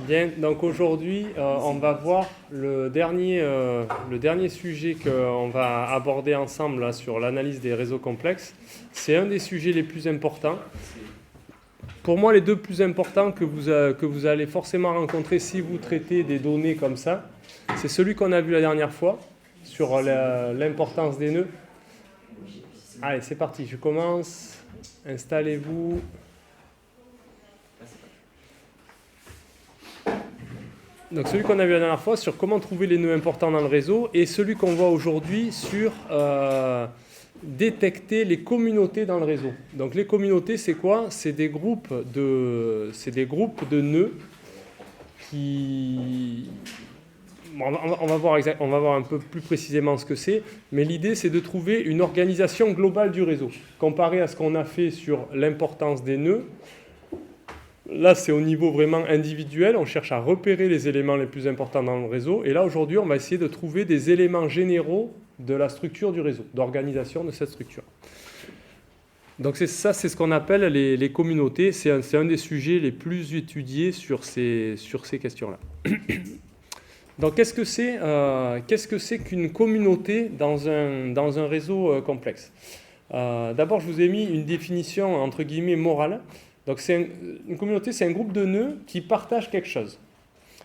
Bien, donc aujourd'hui, on va voir le dernier sujet qu'on va aborder ensemble là, sur l'analyse des réseaux complexes. C'est un des sujets les plus importants. Pour moi, les deux plus importants que vous allez forcément rencontrer si vous traitez des données comme ça, c'est celui qu'on a vu la dernière fois sur l'importance des nœuds. Allez, c'est parti, je commence. Installez-vous. Donc celui qu'on a vu la dernière fois sur comment trouver les nœuds importants dans le réseau et celui qu'on voit aujourd'hui sur détecter les communautés dans le réseau. Donc les communautés, c'est quoi? C'est des groupes de nœuds qui... On va voir un peu plus précisément ce que c'est, mais l'idée c'est de trouver une organisation globale du réseau. Comparé à ce qu'on a fait sur l'importance des nœuds, là c'est au niveau vraiment individuel, on cherche à repérer les éléments les plus importants dans le réseau, et là aujourd'hui on va essayer de trouver des éléments généraux de la structure du réseau, d'organisation de cette structure. Donc c'est ce qu'on appelle les communautés, c'est un des sujets les plus étudiés sur ces questions-là. Donc qu'est-ce que c'est qu'une communauté dans un réseau complexe? D'abord, je vous ai mis une définition entre guillemets morale. Donc une communauté, c'est un groupe de nœuds qui partagent quelque chose.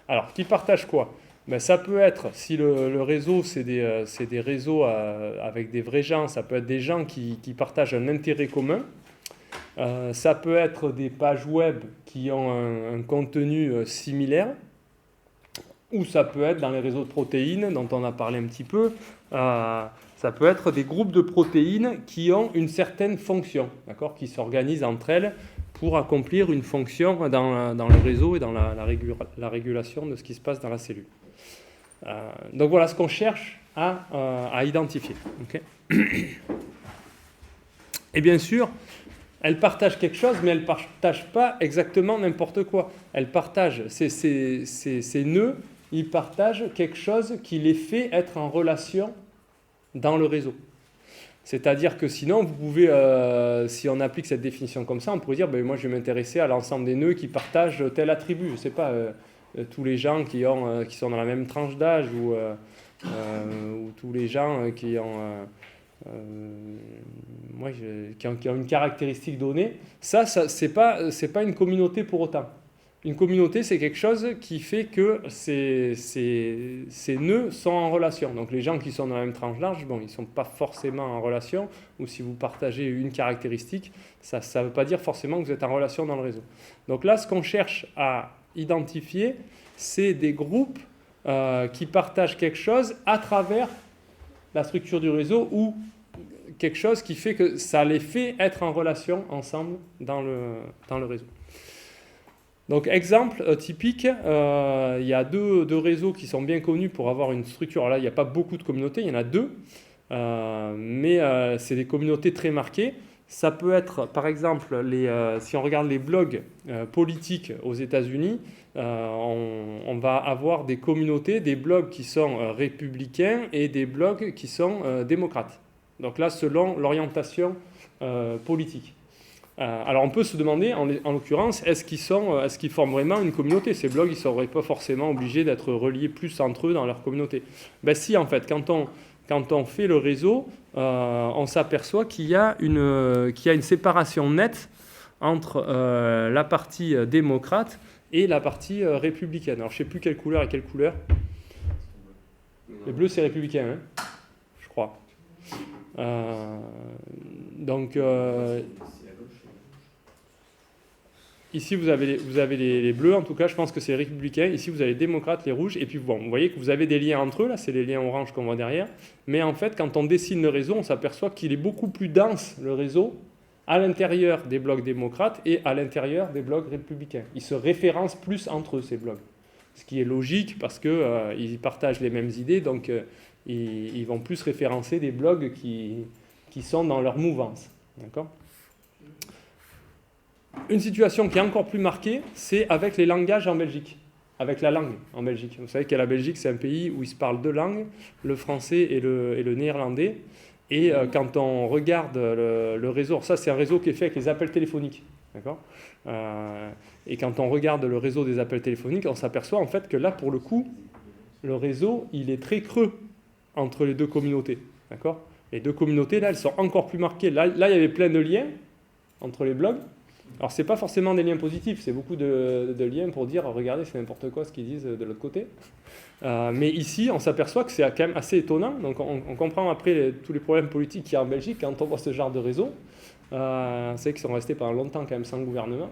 Alors, qui partagent quoi? Ben, ça peut être, si le réseau, c'est des réseaux avec des vrais gens, ça peut être des gens qui partagent un intérêt commun. Ça peut être des pages web qui ont un contenu similaire. Ou ça peut être dans les réseaux de protéines, dont on a parlé un petit peu, ça peut être des groupes de protéines qui ont une certaine fonction, d'accord, qui s'organisent entre elles pour accomplir une fonction dans le réseau et dans la régulation de ce qui se passe dans la cellule. Donc voilà ce qu'on cherche à identifier. Okay. Et bien sûr, elles partagent quelque chose, mais elles ne partagent pas exactement n'importe quoi. Elles partagent ces nœuds. Ils partagent quelque chose qui les fait être en relation dans le réseau. C'est-à-dire que sinon, vous pouvez, si on applique cette définition comme ça, on pourrait dire, ben, moi je vais m'intéresser à l'ensemble des nœuds qui partagent tel attribut. Je ne sais pas, tous les gens qui sont dans la même tranche d'âge ou tous les gens qui ont une caractéristique donnée. Ça c'est pas une communauté pour autant. Une communauté, c'est quelque chose qui fait que ces nœuds sont en relation. Donc les gens qui sont dans la même tranche d'âge, bon, ils ne sont pas forcément en relation, ou si vous partagez une caractéristique, ça ne veut pas dire forcément que vous êtes en relation dans le réseau. Donc là, ce qu'on cherche à identifier, c'est des groupes qui partagent quelque chose à travers la structure du réseau, ou quelque chose qui fait que ça les fait être en relation ensemble dans le réseau. Donc exemple typique, il y a deux réseaux qui sont bien connus pour avoir une structure. Alors là, il n'y a pas beaucoup de communautés, il y en a deux, mais c'est des communautés très marquées. Ça peut être, par exemple, si on regarde les blogs politiques aux États-Unis, on va avoir des communautés, des blogs qui sont républicains et des blogs qui sont démocrates. Donc là, selon l'orientation politique. Alors on peut se demander, en l'occurrence, est-ce qu'ils forment vraiment une communauté? Ces blogs, ils ne seraient pas forcément obligés d'être reliés plus entre eux dans leur communauté. Ben si, en fait, quand on fait le réseau, on s'aperçoit qu'il y a une séparation nette entre la partie démocrate et la partie républicaine. Alors je ne sais plus quelle couleur et quelle couleur. Le bleu, c'est républicain, hein, je crois. Donc... ici, vous avez les bleus, en tout cas, je pense que c'est les républicains. Ici, vous avez les démocrates, les rouges. Et puis, bon, vous voyez que vous avez des liens entre eux. Là, c'est les liens orange qu'on voit derrière. Mais en fait, quand on dessine le réseau, on s'aperçoit qu'il est beaucoup plus dense, le réseau, à l'intérieur des blocs démocrates et à l'intérieur des blocs républicains. Ils se référencent plus entre eux, ces blocs. Ce qui est logique parce qu'ils partagent les mêmes idées. Donc, ils vont plus référencer des blocs qui sont dans leur mouvance. D'accord ? Une situation qui est encore plus marquée, c'est avec les langages en Belgique, avec la langue en Belgique. Vous savez que la Belgique, c'est un pays où il se parle deux langues, le français et le néerlandais. Et quand on regarde le réseau, ça c'est un réseau qui est fait avec les appels téléphoniques. D'accord ? Et quand on regarde le réseau des appels téléphoniques, on s'aperçoit en fait que là, pour le coup, le réseau, il est très creux entre les deux communautés. D'accord ? Les deux communautés, là, elles sont encore plus marquées. Là, il y avait plein de liens entre les blogs. Alors, ce n'est pas forcément des liens positifs, c'est beaucoup de liens pour dire, regardez, c'est n'importe quoi ce qu'ils disent de l'autre côté. Mais ici, on s'aperçoit que c'est quand même assez étonnant. Donc, on comprend après tous les problèmes politiques qu'il y a en Belgique quand on voit ce genre de réseau. C'est qu'ils sont restés pendant longtemps quand même sans gouvernement.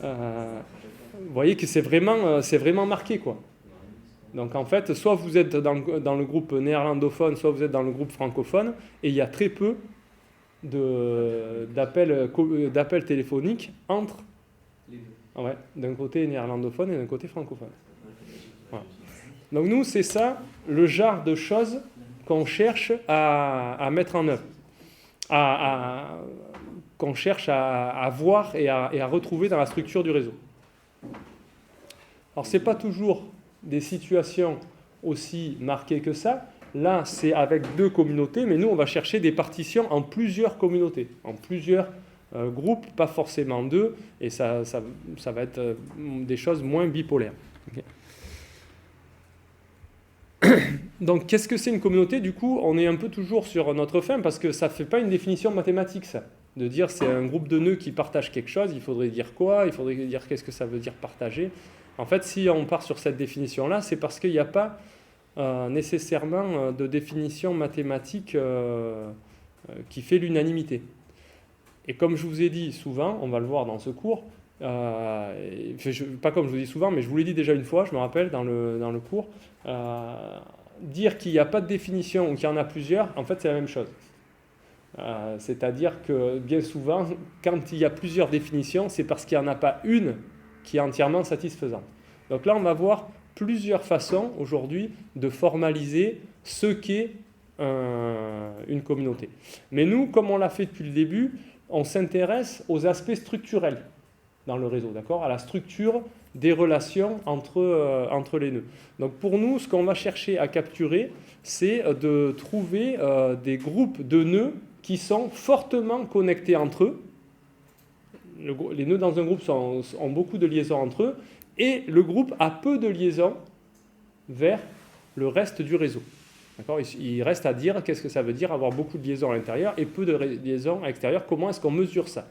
Vous voyez que c'est vraiment marqué, quoi. Donc en fait, soit vous êtes dans le groupe néerlandophone, soit vous êtes dans le groupe francophone, et il y a très peu d'appels téléphoniques entre les deux. Ouais, d'un côté néerlandophone et d'un côté francophone. Voilà. Donc nous, c'est ça le genre de choses qu'on cherche à mettre en œuvre, qu'on cherche à voir et à retrouver dans la structure du réseau. Alors ce n'est pas toujours des situations aussi marquées que ça. Là, c'est avec deux communautés, mais nous, on va chercher des partitions en plusieurs communautés, en plusieurs groupes, pas forcément deux, et ça va être des choses moins bipolaires. Okay. Donc, qu'est-ce que c'est une communauté ? Du coup, on est un peu toujours sur notre fin, parce que ça ne fait pas une définition mathématique, ça. De dire c'est un groupe de nœuds qui partagent quelque chose, il faudrait dire quoi ? Il faudrait dire qu'est-ce que ça veut dire partager ? En fait, si on part sur cette définition-là, c'est parce qu'il n'y a pas nécessairement de définition mathématique qui fait l'unanimité. Et comme je vous ai dit souvent, on va le voir dans ce cours, pas comme je vous dis souvent, mais je vous l'ai dit déjà une fois, je me rappelle, dans le cours, dire qu'il n'y a pas de définition ou qu'il y en a plusieurs, en fait, c'est la même chose. C'est-à-dire que bien souvent, quand il y a plusieurs définitions, c'est parce qu'il n'y en a pas une qui est entièrement satisfaisante. Donc là, on va voir plusieurs façons aujourd'hui de formaliser ce qu'est une communauté. Mais nous, comme on l'a fait depuis le début, on s'intéresse aux aspects structurels dans le réseau, d'accord ? À la structure des relations entre les nœuds. Donc pour nous, ce qu'on va chercher à capturer, c'est de trouver des groupes de nœuds qui sont fortement connectés entre eux. Les nœuds dans un groupe ont beaucoup de liaisons entre eux, et le groupe a peu de liaisons vers le reste du réseau. D'accord ? Il reste à dire qu'est-ce que ça veut dire avoir beaucoup de liaisons à l'intérieur et peu de liaisons à l'extérieur. Comment est-ce qu'on mesure ça ?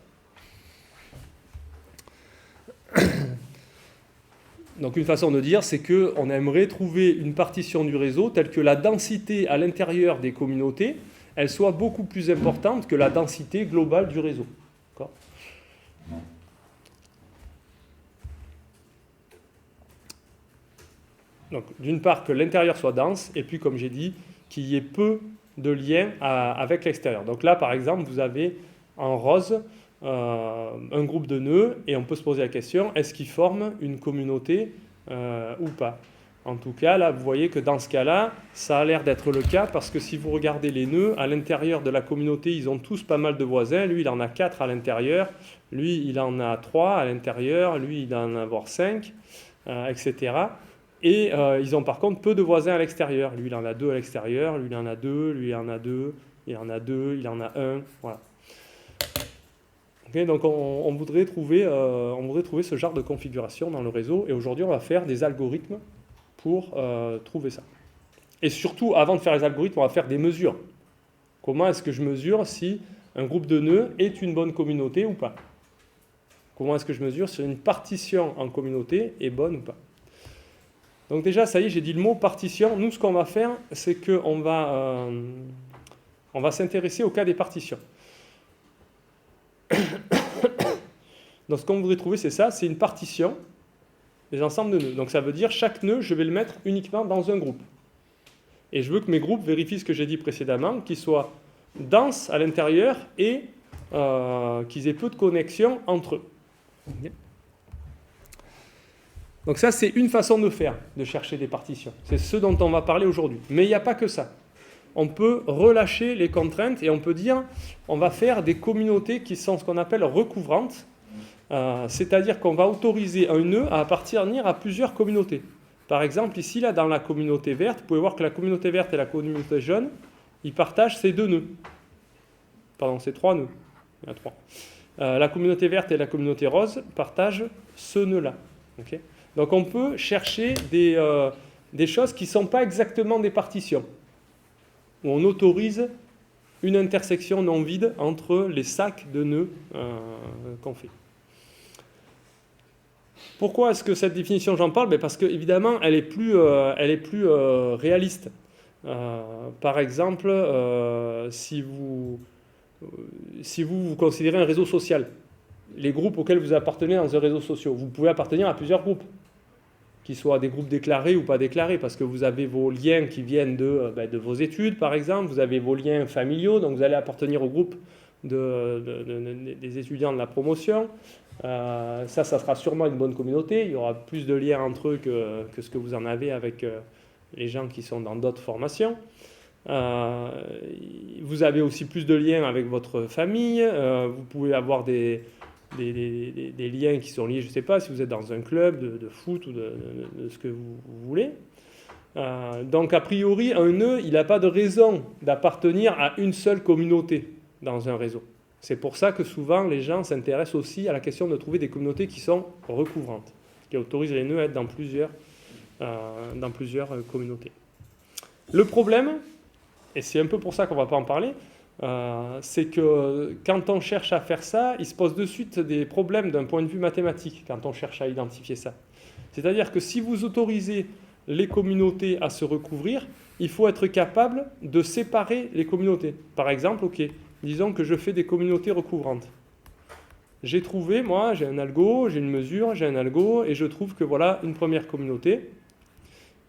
Donc une façon de dire, c'est qu'on aimerait trouver une partition du réseau telle que la densité à l'intérieur des communautés, elle soit beaucoup plus importante que la densité globale du réseau. D'accord ? Donc, d'une part, que l'intérieur soit dense, et puis, comme j'ai dit, qu'il y ait peu de liens avec l'extérieur. Donc là, par exemple, vous avez en rose un groupe de nœuds, et on peut se poser la question, est-ce qu'ils forment une communauté ou pas ? En tout cas, là, vous voyez que dans ce cas-là, ça a l'air d'être le cas, parce que si vous regardez les nœuds, à l'intérieur de la communauté, ils ont tous pas mal de voisins. Lui, il en a 4 à l'intérieur. Lui, il en a 3 à l'intérieur. Lui, il en a avoir 5, etc. Et ils ont par contre peu de voisins à l'extérieur. Lui, il en a 2 à l'extérieur. Lui, il en a 2. Lui, il en a 2. Il en a 2. Il en a 1. Voilà. Okay, donc, on voudrait trouver ce genre de configuration dans le réseau. Et aujourd'hui, on va faire des algorithmes pour trouver ça. Et surtout, avant de faire les algorithmes, on va faire des mesures. Comment est-ce que je mesure si un groupe de nœuds est une bonne communauté ou pas ? Comment est-ce que je mesure si une partition en communauté est bonne ou pas ? Donc déjà, ça y est, j'ai dit le mot partition. Nous, ce qu'on va faire, c'est qu'on va s'intéresser au cas des partitions. Donc ce qu'on voudrait trouver, c'est ça, c'est une partition des ensembles de nœuds. Donc ça veut dire chaque nœud, je vais le mettre uniquement dans un groupe. Et je veux que mes groupes vérifient ce que j'ai dit précédemment, qu'ils soient denses à l'intérieur et qu'ils aient peu de connexions entre eux. Okay. Donc ça, c'est une façon de faire, de chercher des partitions. C'est ce dont on va parler aujourd'hui. Mais il n'y a pas que ça. On peut relâcher les contraintes et on peut dire, on va faire des communautés qui sont ce qu'on appelle recouvrantes. C'est-à-dire qu'on va autoriser un nœud à appartenir à plusieurs communautés. Par exemple, ici, là, dans la communauté verte, vous pouvez voir que la communauté verte et la communauté jaune, ils partagent ces 2 nœuds. Pardon, ces 3 nœuds. Il y en a 3. La communauté verte et la communauté rose partagent ce nœud-là. Okay. Donc on peut chercher des choses qui ne sont pas exactement des partitions, où on autorise une intersection non vide entre les sacs de nœuds qu'on fait. Pourquoi est-ce que cette définition, j'en parle? Parce qu'évidemment, elle est plus réaliste. Par exemple, si vous considérez un réseau social, les groupes auxquels vous appartenez dans un réseau social, vous pouvez appartenir à plusieurs groupes, qu'ils soient des groupes déclarés ou pas déclarés, parce que vous avez vos liens qui viennent de vos études, par exemple, vous avez vos liens familiaux, donc vous allez appartenir au groupe des étudiants de la promotion. Ça sera sûrement une bonne communauté, il y aura plus de liens entre eux que ce que vous en avez avec les gens qui sont dans d'autres formations. Vous avez aussi plus de liens avec votre famille, vous pouvez avoir des liens qui sont liés, je ne sais pas, si vous êtes dans un club de foot ou de ce que vous voulez. Donc a priori, un nœud, il n'a pas de raison d'appartenir à une seule communauté dans un réseau. C'est pour ça que souvent les gens s'intéressent aussi à la question de trouver des communautés qui sont recouvrantes, qui autorisent les nœuds à être dans plusieurs communautés. Le problème, et c'est un peu pour ça qu'on ne va pas en parler, c'est que quand on cherche à faire ça, il se pose de suite des problèmes d'un point de vue mathématique quand on cherche à identifier ça. C'est-à-dire que si vous autorisez les communautés à se recouvrir, il faut être capable de séparer les communautés. Par exemple, disons que je fais des communautés recouvrantes. J'ai trouvé, moi, j'ai un algo, j'ai une mesure, j'ai un algo, et je trouve que voilà une première communauté,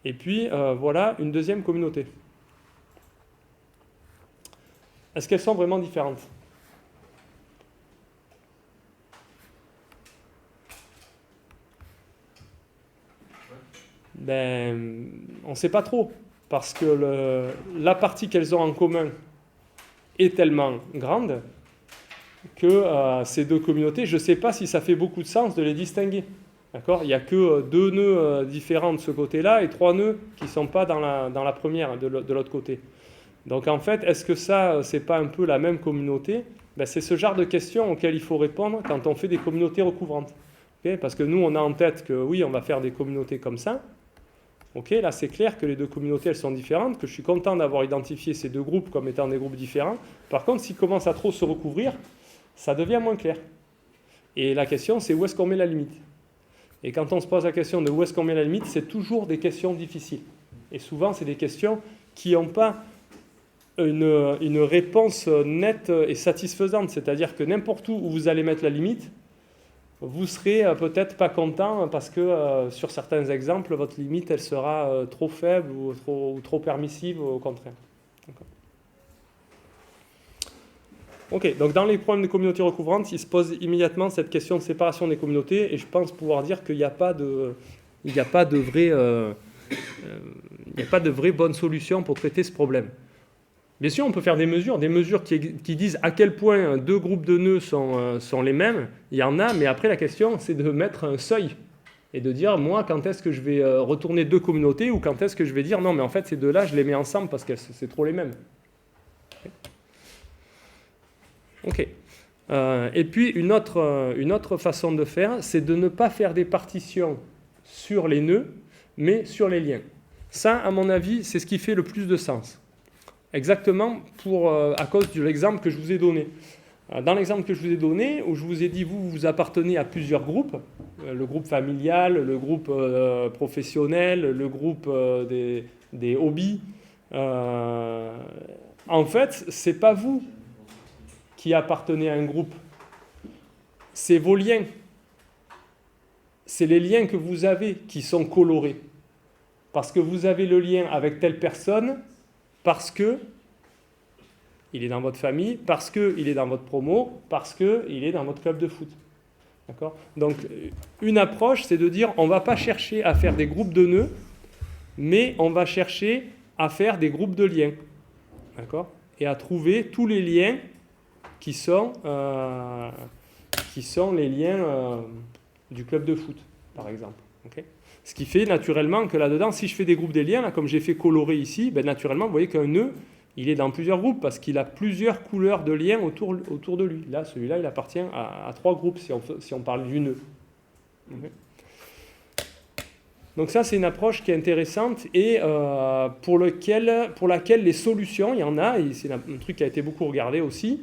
et puis voilà une deuxième communauté. Est-ce qu'elles sont vraiment différentes? On ne sait pas trop, parce que la partie qu'elles ont en commun est tellement grande que ces deux communautés, je ne sais pas si ça fait beaucoup de sens de les distinguer. D'accord? Il n'y a que 2 nœuds différents de ce côté-là et 3 nœuds qui ne sont pas dans la première, de l'autre côté. Donc en fait, est-ce que ça, c'est pas un peu la même communauté? C'est ce genre de questions auxquelles il faut répondre quand on fait des communautés recouvrantes. Okay? Parce que nous, on a en tête que oui, on va faire des communautés comme ça. Okay, là, c'est clair que les deux communautés, elles sont différentes, que je suis content d'avoir identifié ces deux groupes comme étant des groupes différents. Par contre, s'ils commencent à trop se recouvrir, ça devient moins clair. Et la question, c'est où est-ce qu'on met la limite? Et quand on se pose la question de où est-ce qu'on met la limite, c'est toujours des questions difficiles. Et souvent, c'est des questions qui n'ont pas une réponse nette et satisfaisante. C'est-à-dire que n'importe où vous allez mettre la limite, vous serez peut-être pas content parce que sur certains exemples, votre limite, elle sera trop faible ou trop permissive, au contraire. Ok, donc dans les problèmes de communautés recouvrantes, il se pose immédiatement cette question de séparation des communautés, et je pense pouvoir dire qu'il n'y a pas de vraie bonne solution pour traiter ce problème. Bien sûr, on peut faire des mesures qui disent à quel point 2 groupes de nœuds sont les mêmes. Il y en a, mais après la question, c'est de mettre un seuil et de dire, moi, quand est-ce que je vais retourner 2 communautés, ou quand est-ce que je vais dire, non, mais en fait, ces 2-là, je les mets ensemble parce que c'est trop les mêmes. Ok. Et puis, une autre façon de faire, c'est de ne pas faire des partitions sur les nœuds, mais sur les liens. Ça, à mon avis, c'est ce qui fait le plus de sens. Exactement à cause de l'exemple que je vous ai donné. Dans l'exemple que je vous ai donné, où je vous ai dit, vous appartenez à plusieurs groupes, le groupe familial, le groupe professionnel, le groupe des hobbies. En fait, ce n'est pas vous qui appartenez à un groupe, c'est vos liens. C'est les liens que vous avez qui sont colorés. Parce que vous avez le lien avec telle personne, parce que il est dans votre famille, parce qu'il est dans votre promo, parce qu'il est dans votre club de foot. D'accord ? Donc, une approche, c'est de dire, on ne va pas chercher à faire des groupes de nœuds, mais on va chercher à faire des groupes de liens. D'accord ? Et à trouver tous les liens qui sont les liens du club de foot, par exemple. Okay ? Ce qui fait naturellement que là-dedans, si je fais des groupes des liens, là, comme j'ai fait colorer ici, naturellement, vous voyez qu'un nœud, il est dans plusieurs groupes parce qu'il a plusieurs couleurs de liens autour de lui. Là, celui-là, il appartient à 3 groupes si on parle du nœud. Okay. Donc ça, c'est une approche qui est intéressante et pour laquelle les solutions, il y en a, et c'est un truc qui a été beaucoup regardé aussi,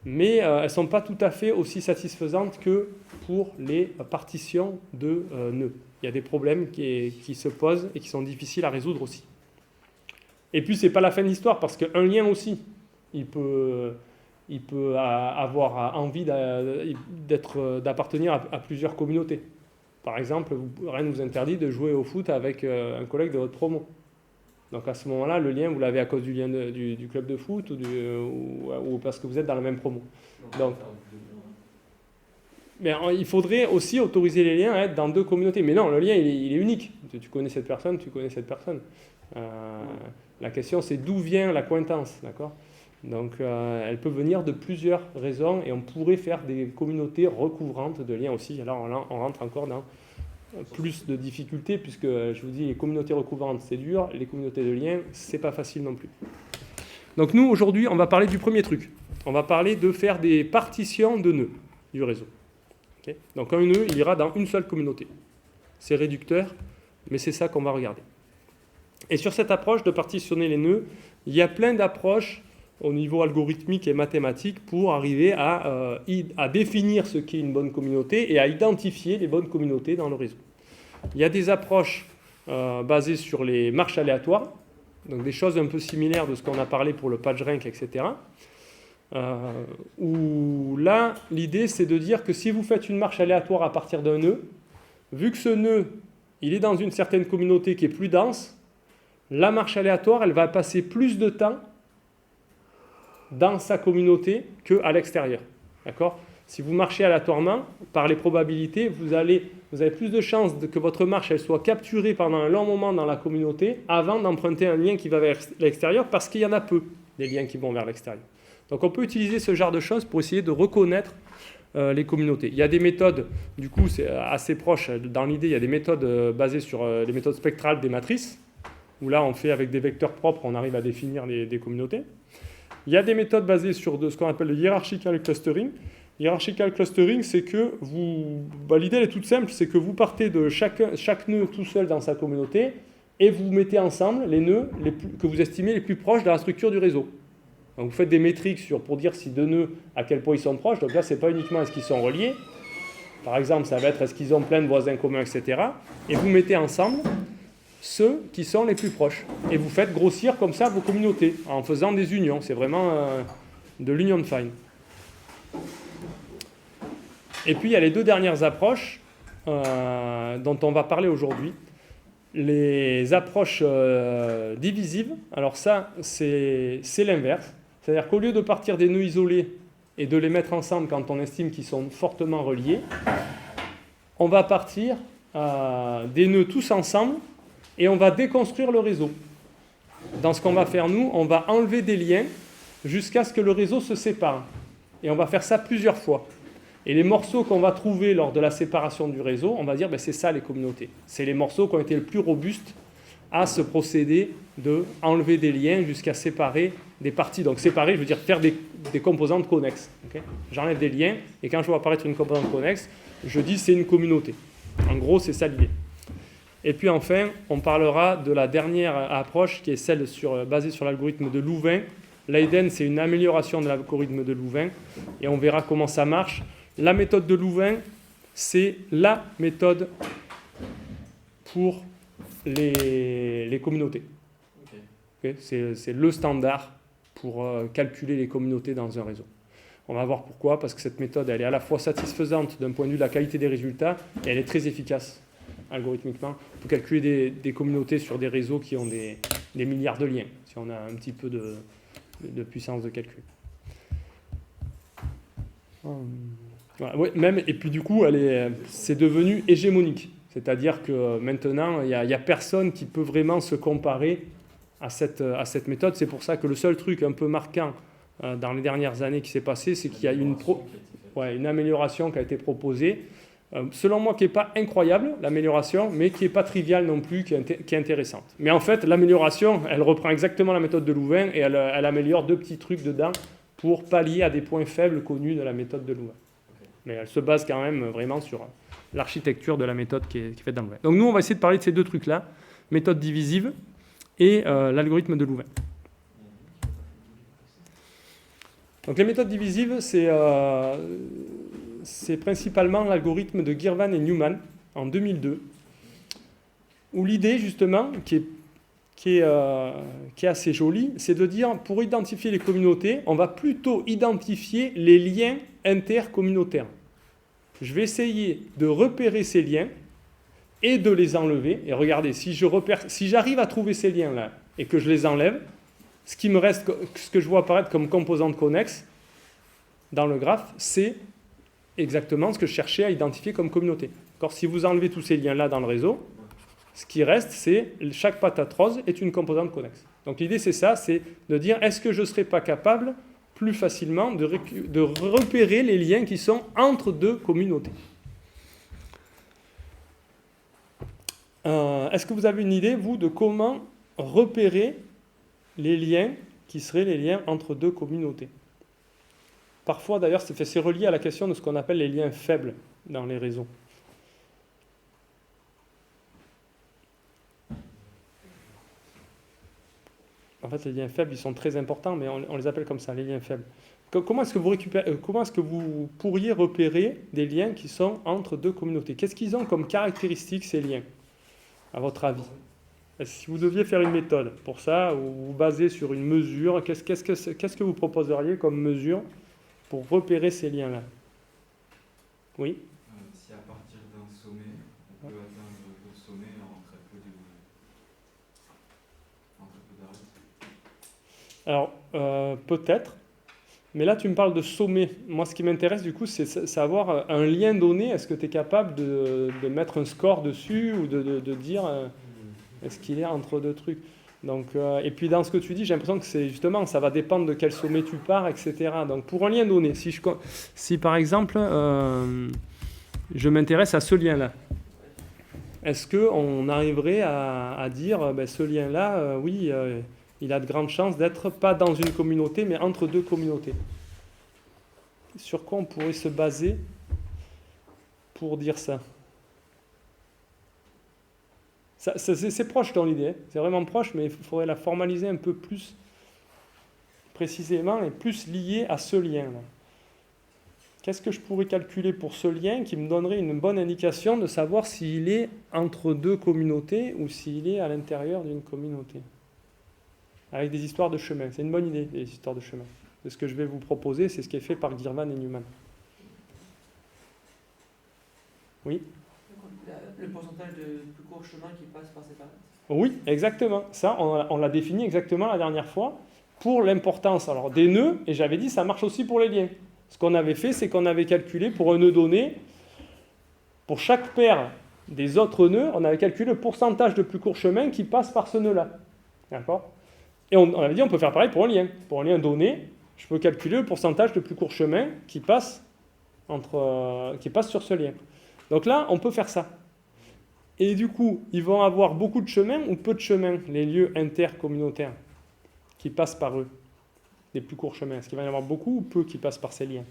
mais elles ne sont pas tout à fait aussi satisfaisantes que pour les partitions de nœuds. Il y a des problèmes qui se posent et qui sont difficiles à résoudre aussi. Et puis, ce n'est pas la fin de l'histoire, parce qu'un lien aussi, il peut avoir envie d'appartenir à plusieurs communautés. Par exemple, rien ne vous interdit de jouer au foot avec un collègue de votre promo. Donc à ce moment-là, le lien, vous l'avez à cause du lien du club de foot ou parce que vous êtes dans la même promo. Donc, mais il faudrait aussi autoriser les liens à être dans 2 communautés. Mais non, le lien, il est unique. Tu connais cette personne, tu connais cette personne. La question, c'est d'où vient la coïncidence, d'accord ? Donc, elle peut venir de plusieurs raisons et on pourrait faire des communautés recouvrantes de liens aussi. Alors là, on rentre encore dans plus de difficultés puisque, je vous dis, les communautés recouvrantes, c'est dur. Les communautés de liens, c'est pas facile non plus. Donc nous, aujourd'hui, on va parler du premier truc. On va parler de faire des partitions de nœuds du réseau. Okay ? Donc un nœud, il ira dans une seule communauté. C'est réducteur, mais c'est ça qu'on va regarder. Et sur cette approche de partitionner les nœuds, il y a plein d'approches au niveau algorithmique et mathématique pour arriver à définir ce qu'est une bonne communauté et à identifier les bonnes communautés dans le réseau. Il y a des approches basées sur les marches aléatoires, donc des choses un peu similaires de ce qu'on a parlé pour le PageRank, etc. Où là, l'idée, c'est de dire que si vous faites une marche aléatoire à partir d'un nœud, vu que ce nœud, il est dans une certaine communauté qui est plus dense, la marche aléatoire, elle va passer plus de temps dans sa communauté qu'à l'extérieur. D'accord ? Si vous marchez aléatoirement, par les probabilités, vous avez plus de chances que votre marche elle soit capturée pendant un long moment dans la communauté avant d'emprunter un lien qui va vers l'extérieur parce qu'il y en a peu, des liens qui vont vers l'extérieur. Donc on peut utiliser ce genre de choses pour essayer de reconnaître les communautés. Il y a des méthodes, du coup c'est assez proche, dans l'idée il y a des méthodes basées sur les méthodes spectrales des matrices, où là on fait avec des vecteurs propres, on arrive à définir des communautés. Il y a des méthodes basées sur ce qu'on appelle le hierarchical clustering. Hierarchical clustering, c'est que l'idée elle est toute simple, c'est que vous partez de chaque nœud tout seul dans sa communauté et vous mettez ensemble les nœuds que vous estimez les plus proches de la structure du réseau. Donc vous faites des métriques pour dire si 2 nœuds, à quel point ils sont proches. Donc là, ce n'est pas uniquement est-ce qu'ils sont reliés. Par exemple, ça va être est-ce qu'ils ont plein de voisins communs, etc. Et vous mettez ensemble ceux qui sont les plus proches. Et vous faites grossir comme ça vos communautés en faisant des unions. C'est vraiment de l'union fine. Et puis, il y a les 2 dernières approches dont on va parler aujourd'hui. Les approches divisives. Alors ça, c'est l'inverse. C'est-à-dire qu'au lieu de partir des nœuds isolés et de les mettre ensemble quand on estime qu'ils sont fortement reliés, on va partir des nœuds tous ensemble et on va déconstruire le réseau. Dans ce qu'on va faire, nous, on va enlever des liens jusqu'à ce que le réseau se sépare. Et on va faire ça plusieurs fois. Et les morceaux qu'on va trouver lors de la séparation du réseau, on va dire c'est ça les communautés. C'est les morceaux qui ont été le plus robustes à ce procédé de enlever des liens jusqu'à séparer des parties. Donc séparer, je veux dire faire des composantes connexes. Okay ? J'enlève des liens et quand je vois apparaître une composante connexe, je dis c'est une communauté. En gros, c'est ça l'idée. Et puis enfin, on parlera de la dernière approche qui est celle basée sur l'algorithme de Louvain. Leiden, c'est une amélioration de l'algorithme de Louvain et on verra comment ça marche. La méthode de Louvain, c'est la méthode pour les communautés. Okay. C'est le standard pour calculer les communautés dans un réseau. On va voir pourquoi, parce que cette méthode, elle est à la fois satisfaisante d'un point de vue de la qualité des résultats et elle est très efficace algorithmiquement. On peut calculer des communautés sur des réseaux qui ont des milliards de liens, si on a un petit peu de puissance de calcul. Voilà, ouais, même, et puis du coup, c'est devenu hégémonique. C'est-à-dire que maintenant, il n'y a personne qui peut vraiment se comparer à cette méthode. C'est pour ça que le seul truc un peu marquant dans les dernières années qui s'est passé, c'est qu'il y a une amélioration qui a été proposée selon moi, qui n'est pas incroyable, l'amélioration, mais qui n'est pas triviale non plus, qui est intéressante. Mais en fait, l'amélioration, elle reprend exactement la méthode de Louvain et elle améliore 2 petits trucs dedans pour pallier à des points faibles connus de la méthode de Louvain. Mais elle se base quand même vraiment sur l'architecture de la méthode qui est faite dans Louvain. Donc nous, on va essayer de parler de ces 2 trucs-là, méthode divisive et l'algorithme de Louvain. Donc les méthodes divisives, c'est principalement l'algorithme de Girvan et Newman en 2002, où l'idée justement, qui est assez jolie, c'est de dire, pour identifier les communautés, on va plutôt identifier les liens intercommunautaires. Je vais essayer de repérer ces liens et de les enlever. Et regardez, si j'arrive à trouver ces liens-là et que je les enlève, ce qui me reste, ce que je vois apparaître comme composante connexe dans le graphe, c'est exactement ce que je cherchais à identifier comme communauté. Si vous enlevez tous ces liens-là dans le réseau, ce qui reste, c'est chaque patate rose est une composante connexe. Donc l'idée, c'est ça, c'est de dire, est-ce que je ne serais pas capable plus facilement de repérer les liens qui sont entre 2 communautés. Est-ce que vous avez une idée, vous, de comment repérer les liens qui seraient les liens entre 2 communautés? Parfois, d'ailleurs, c'est relié à la question de ce qu'on appelle les liens faibles dans les réseaux. En fait, les liens faibles, ils sont très importants, mais on les appelle comme ça, les liens faibles. Comment est-ce que vous pourriez repérer des liens qui sont entre 2 communautés? Qu'est-ce qu'ils ont comme caractéristique, ces liens, à votre avis? Si vous deviez faire une méthode pour ça, ou vous basez sur une mesure, qu'est-ce que vous proposeriez comme mesure pour repérer ces liens-là? Oui? Si à partir d'un sommet, on peut atteindre le sommet en très peu d'arêtes. Alors, peut-être. Mais là, tu me parles de sommet. Moi, ce qui m'intéresse, du coup, c'est savoir un lien donné. Est-ce que tu es capable de mettre un score dessus ou de dire est-ce qu'il est entre 2 trucs? Donc, et puis, dans ce que tu dis, j'ai l'impression que c'est justement, ça va dépendre de quel sommet tu pars, etc. Donc, pour un lien donné, si par exemple, je m'intéresse à ce lien-là, est-ce qu'on arriverait à dire ce lien-là, oui, il a de grandes chances d'être pas dans une communauté, mais entre 2 communautés? Sur quoi on pourrait se baser pour dire ça? C'est proche dans l'idée, c'est vraiment proche, mais il faudrait la formaliser un peu plus précisément et plus liée à ce lien-là. Qu'est-ce que je pourrais calculer pour ce lien qui me donnerait une bonne indication de savoir s'il est entre 2 communautés ou s'il est à l'intérieur d'une communauté? Avec des histoires de chemin. C'est une bonne idée, les histoires de chemin. C'est ce que je vais vous proposer, c'est ce qui est fait par Girvan et Newman. Oui? Le pourcentage de plus courts chemins qui passent par ces parettes? Oui, exactement. Ça, on l'a défini exactement la dernière fois pour l'importance des nœuds, et j'avais dit ça marche aussi pour les liens. Ce qu'on avait fait, c'est qu'on avait calculé pour un nœud donné, pour chaque paire des autres nœuds, on avait calculé le pourcentage de plus courts chemins qui passent par ce nœud-là. D'accord? Et on avait dit on peut faire pareil pour un lien. Pour un lien donné, je peux calculer le pourcentage de plus courts chemins qui passe sur ce lien. Donc là, on peut faire ça. Et du coup, ils vont avoir beaucoup de chemins ou peu de chemins, les lieux intercommunautaires qui passent par eux, les plus courts chemins. Est-ce qu'il va y en avoir beaucoup ou peu qui passent par ces liens?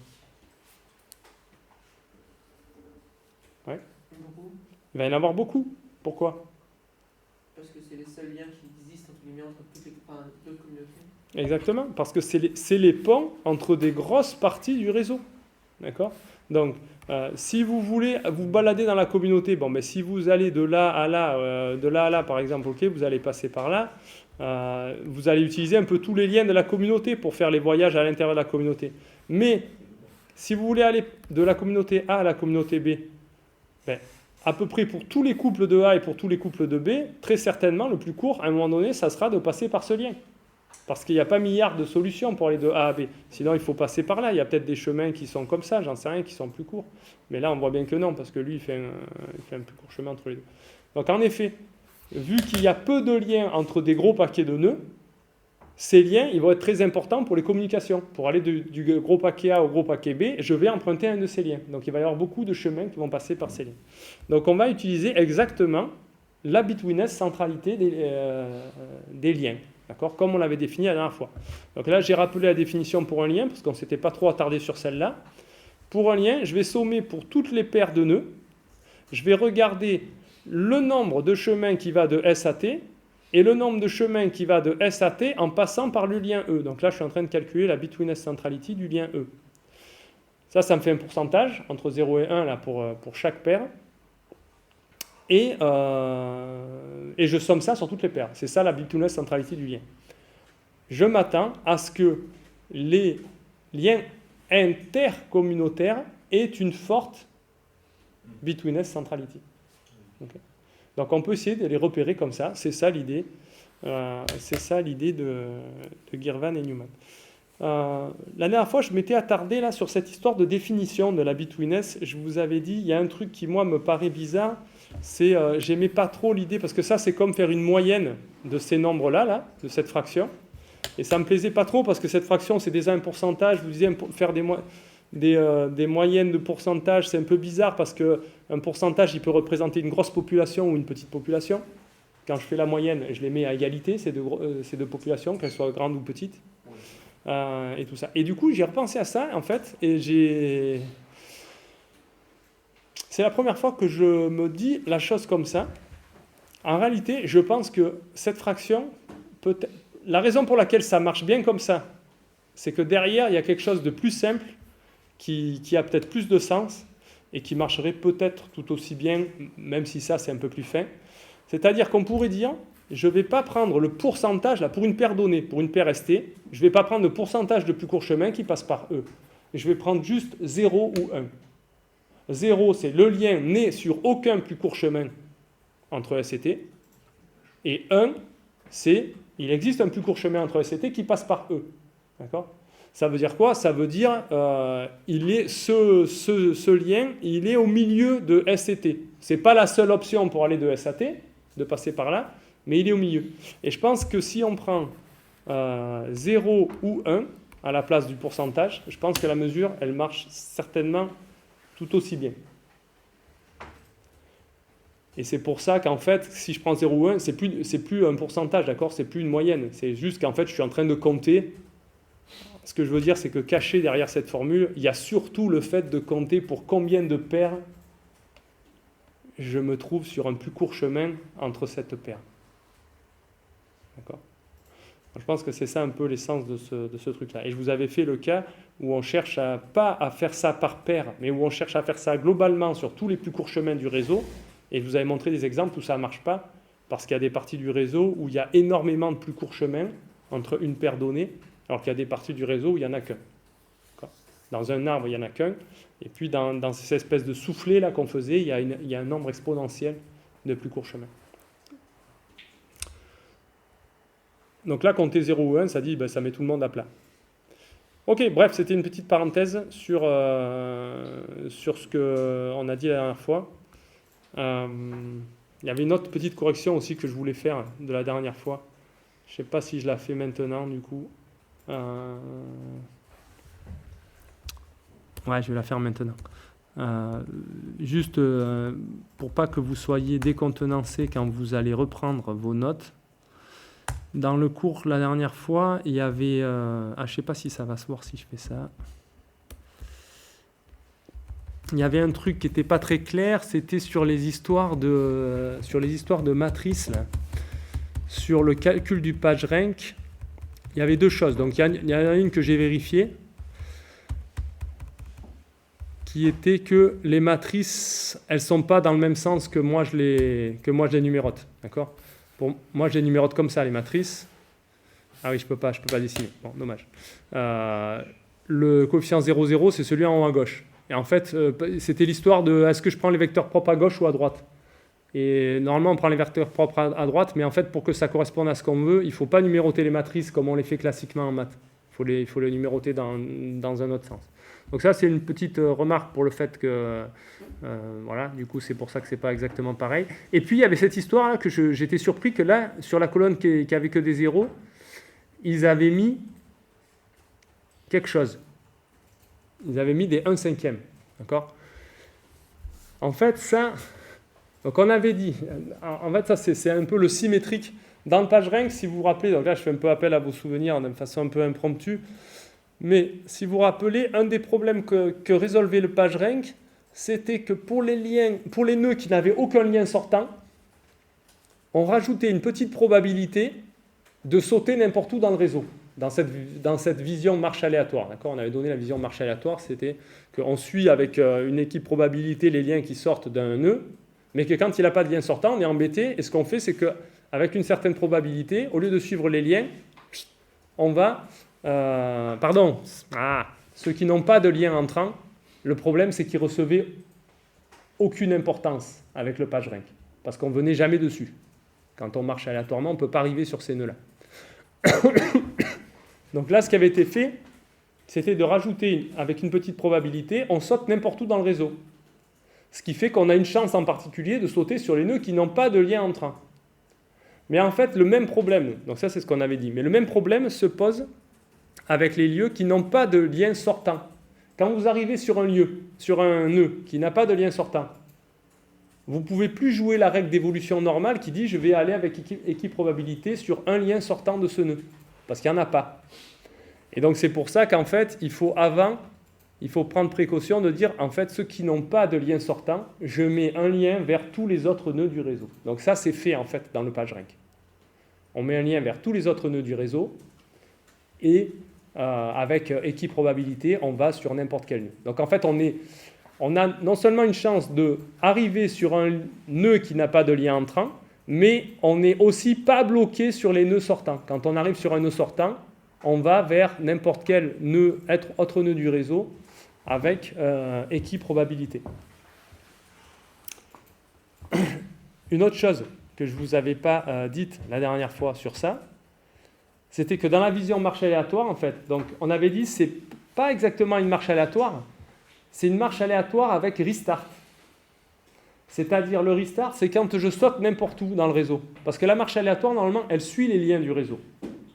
Ouais. Beaucoup. Il va y en avoir beaucoup. Pourquoi? Parce que c'est les seuls liens qui existent entre toutes les 2 communautés. Exactement, parce que c'est les ponts entre des grosses parties du réseau. D'accord? Donc, si vous voulez vous balader dans la communauté, si vous allez de là à là, par exemple, ok, vous allez passer par là, vous allez utiliser un peu tous les liens de la communauté pour faire les voyages à l'intérieur de la communauté. Mais si vous voulez aller de la communauté A à la communauté B, à peu près pour tous les couples de A et pour tous les couples de B, très certainement, le plus court, à un moment donné, ça sera de passer par ce lien. Parce qu'il n'y a pas milliard de solutions pour aller de A à B. Sinon, il faut passer par là. Il y a peut-être des chemins qui sont comme ça, j'en sais rien, qui sont plus courts. Mais là, on voit bien que non, parce que lui, il fait un plus court chemin entre les 2. Donc, en effet, vu qu'il y a peu de liens entre des gros paquets de nœuds, ces liens, ils vont être très importants pour les communications. Pour aller du gros paquet A au gros paquet B, je vais emprunter un de ces liens. Donc il va y avoir beaucoup de chemins qui vont passer par ces liens. Donc on va utiliser exactement la bitwiness, centralité des liens. D'accord, comme on l'avait défini la dernière fois. Donc là, j'ai rappelé la définition pour un lien, parce qu'on ne s'était pas trop attardé sur celle-là. Pour un lien, je vais sommer pour toutes les paires de nœuds. Je vais regarder le nombre de chemins qui va de S à T et le nombre de chemins qui va de S à T en passant par le lien E. Donc là, je suis en train de calculer la bitwiness centrality du lien E. Ça me fait un pourcentage entre 0 et 1 là, pour chaque paire. Et je somme ça sur toutes les paires. C'est ça la bitwiness centrality du lien. Je m'attends à ce que les liens intercommunautaires aient une forte bitwiness centrality. Okay. Donc on peut essayer de les repérer comme ça. C'est ça l'idée. De Girvan et Newman. La dernière fois, je m'étais attardé là, sur cette histoire de définition de la bitwiness. Je vous avais dit, il y a un truc qui, moi, me paraît bizarre. C'est, j'aimais pas trop l'idée, parce que ça, c'est comme faire une moyenne de ces nombres-là, de cette fraction. Et ça me plaisait pas trop, parce que cette fraction, c'est déjà un pourcentage. Je vous disais, faire des moyennes de pourcentage, c'est un peu bizarre, parce qu'un pourcentage, il peut représenter une grosse population ou une petite population. Quand je fais la moyenne, je les mets à égalité, ces deux populations, qu'elles soient grandes ou petites. Et tout ça. Et du coup, j'ai repensé à ça, en fait, et c'est la première fois que je me dis la chose comme ça. En réalité, je pense que cette fraction, la raison pour laquelle ça marche bien comme ça, c'est que derrière, il y a quelque chose de plus simple, qui a peut-être plus de sens, et qui marcherait peut-être tout aussi bien, même si ça, c'est un peu plus fin. C'est-à-dire qu'on pourrait dire, je ne vais pas prendre le pourcentage, là, pour une paire donnée, pour une paire ST, je ne vais pas prendre le pourcentage de plus court chemin qui passe par E. Je vais prendre juste 0 ou 1. 0, c'est le lien né sur aucun plus court chemin entre S et T. Et 1, c'est, il existe un plus court chemin entre S et T qui passe par E. D'accord ? Ça veut dire quoi ? Ça veut dire, ce lien, il est au milieu de S et T. Ce n'est pas la seule option pour aller de S à T, de passer par là, mais il est au milieu. Et je pense que si on prend 0 ou 1 à la place du pourcentage, je pense que la mesure, elle marche certainement tout aussi bien. Et c'est pour ça qu'en fait, si je prends 0 ou 1, c'est plus un pourcentage, d'accord ? C'est plus une moyenne. C'est juste qu'en fait, je suis en train de compter. Ce que je veux dire, c'est que caché derrière cette formule, il y a surtout le fait de compter pour combien de paires je me trouve sur un plus court chemin entre cette paire. D'accord ? Je pense que c'est ça un peu l'essence de ce truc-là. Et je vous avais fait le cas où on cherche pas à faire ça par paire, mais où on cherche à faire ça globalement sur tous les plus courts chemins du réseau. Et je vous avais montré des exemples où ça ne marche pas, parce qu'il y a des parties du réseau où il y a énormément de plus courts chemins entre une paire donnée, alors qu'il y a des parties du réseau où il n'y en a qu'un. Dans un arbre, il n'y en a qu'un. Et puis dans cette espèce de soufflet là qu'on faisait, il y a un nombre exponentiel de plus courts chemins. Donc là, compter 0 ou 1, ça dit, ça met tout le monde à plat. Ok, bref, c'était une petite parenthèse sur ce qu'on a dit la dernière fois. Il y avait une autre petite correction aussi que je voulais faire de la dernière fois. Je ne sais pas si je la fais maintenant, du coup. Ouais, je vais la faire maintenant. Juste pour pas que vous soyez décontenancés quand vous allez reprendre vos notes. Dans le cours, la dernière fois, il y avait... je ne sais pas si ça va se voir si je fais ça. Il y avait un truc qui n'était pas très clair, c'était sur les histoires de matrices, là. Sur le calcul du PageRank. Il y avait deux choses. Donc, il y en a une que j'ai vérifiée, qui était que les matrices, elles ne sont pas dans le même sens que moi je les numérote. D'accord ? Moi, je les numérote comme ça, les matrices. Ah oui, je peux pas dessiner. Bon, dommage. Le coefficient 0,0, c'est celui en haut à gauche. Et en fait, c'était l'histoire de est-ce que je prends les vecteurs propres à gauche ou à droite ? Et normalement, on prend les vecteurs propres à droite, mais en fait, pour que ça corresponde à ce qu'on veut, il ne faut pas numéroter les matrices comme on les fait classiquement en maths. Il faut les numéroter dans un autre sens. Donc ça, c'est une petite remarque pour le fait que... voilà, du coup, c'est pour ça que ce n'est pas exactement pareil. Et puis, il y avait cette histoire-là que j'étais surpris que là, sur la colonne qui avait que des zéros, ils avaient mis quelque chose. Ils avaient mis des 1/5. D'accord ? En fait, ça... Donc on avait dit... En fait, ça, c'est un peu le symétrique. Dans le PageRank, si vous vous rappelez, donc là, je fais un peu appel à vos souvenirs de façon un peu impromptue, mais si vous vous rappelez, un des problèmes que résolvait le PageRank, c'était que pour les nœuds qui n'avaient aucun lien sortant, on rajoutait une petite probabilité de sauter n'importe où dans le réseau, dans cette vision marche aléatoire. D'accord ? On avait donné la vision marche aléatoire, c'était qu'on suit avec une équipe probabilité les liens qui sortent d'un nœud, mais que quand il n'a pas de lien sortant, on est embêté, et ce qu'on fait, c'est qu'avec une certaine probabilité, au lieu de suivre les liens, on va... ceux qui n'ont pas de lien entrant, le problème, c'est qu'ils recevaient aucune importance avec le PageRank, parce qu'on ne venait jamais dessus. Quand on marche aléatoirement, on ne peut pas arriver sur ces nœuds-là. Donc là, ce qui avait été fait, c'était de rajouter, avec une petite probabilité, on saute n'importe où dans le réseau. Ce qui fait qu'on a une chance en particulier de sauter sur les nœuds qui n'ont pas de lien entrant. Mais en fait, le même problème, donc ça c'est ce qu'on avait dit, mais le même problème se pose avec les lieux qui n'ont pas de lien sortant. Quand vous arrivez sur un nœud qui n'a pas de lien sortant, vous ne pouvez plus jouer la règle d'évolution normale qui dit je vais aller avec équipe probabilité sur un lien sortant de ce nœud, parce qu'il n'y en a pas. Et donc c'est pour ça qu'en fait, il faut prendre précaution de dire en fait ceux qui n'ont pas de lien sortant, je mets un lien vers tous les autres nœuds du réseau. Donc ça c'est fait en fait dans le PageRank. On met un lien vers tous les autres nœuds du réseau et avec équipe probabilité, on va sur n'importe quel nœud. Donc en fait, on a non seulement une chance d'arriver sur un nœud qui n'a pas de lien entrant, mais on n'est aussi pas bloqué sur les nœuds sortants. Quand on arrive sur un nœud sortant, on va vers n'importe quel nœud, autre nœud du réseau, avec équipe probabilité. Une autre chose que je ne vous avais pas dite la dernière fois sur ça, c'était que dans la vision marche aléatoire, en fait, donc on avait dit c'est pas exactement une marche aléatoire, c'est une marche aléatoire avec restart. C'est-à-dire le restart, c'est quand je saute n'importe où dans le réseau. Parce que la marche aléatoire, normalement, elle suit les liens du réseau.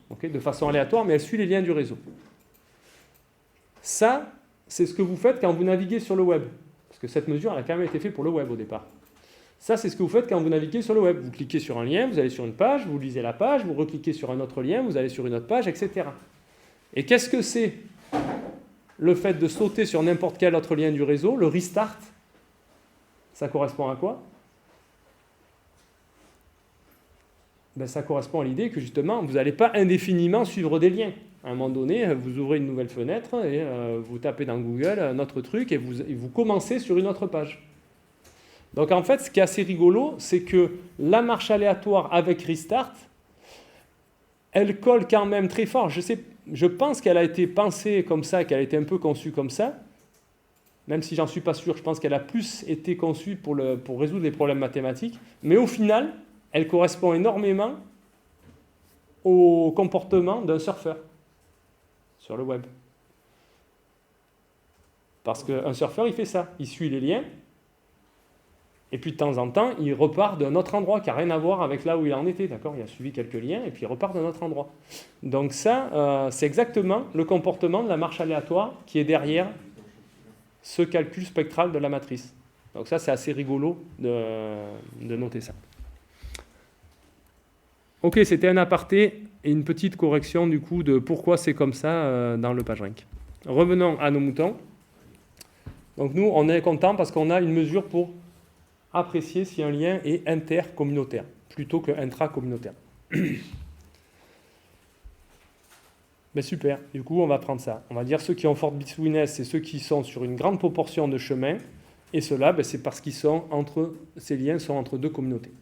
Okay, de façon aléatoire, mais elle suit les liens du réseau. Ça, c'est ce que vous faites quand vous naviguez sur le web. Parce que cette mesure, elle a quand même été faite pour le web au départ. Ça, c'est ce que vous faites quand vous naviguez sur le web. Vous cliquez sur un lien, vous allez sur une page, vous lisez la page, vous recliquez sur un autre lien, vous allez sur une autre page, etc. Et qu'est-ce que c'est le fait de sauter sur n'importe quel autre lien du réseau, le restart? Ça correspond à quoi? Ça correspond à l'idée que justement, vous n'allez pas indéfiniment suivre des liens. À un moment donné, vous ouvrez une nouvelle fenêtre et vous tapez dans Google un autre truc et vous commencez sur une autre page. Donc en fait, ce qui est assez rigolo, c'est que la marche aléatoire avec restart, elle colle quand même très fort. Je pense qu'elle a été pensée comme ça, qu'elle a été un peu conçue comme ça, même si j'en suis pas sûr. Je pense qu'elle a plus été conçue pour résoudre les problèmes mathématiques. Mais au final, elle correspond énormément au comportement d'un surfeur sur le web. Parce qu'un surfeur, il fait ça. Il suit les liens. Et puis de temps en temps, il repart d'un autre endroit qui n'a rien à voir avec là où il en était. D'accord ? Il a suivi quelques liens et puis il repart d'un autre endroit. Donc ça, c'est exactement le comportement de la marche aléatoire qui est derrière ce calcul spectral de la matrice. Donc ça, c'est assez rigolo de noter ça. Ok, c'était un aparté et une petite correction du coup de pourquoi c'est comme ça dans le PageRank. Revenons à nos moutons. Donc nous, on est content parce qu'on a une mesure pour apprécier si un lien est intercommunautaire plutôt que intracommunautaire. Ben super, du coup on va prendre ça. On va dire ceux qui ont forte betweenness, c'est ceux qui sont sur une grande proportion de chemins, et ceux-là, ben, c'est parce qu'ils sont ces liens sont entre deux communautés.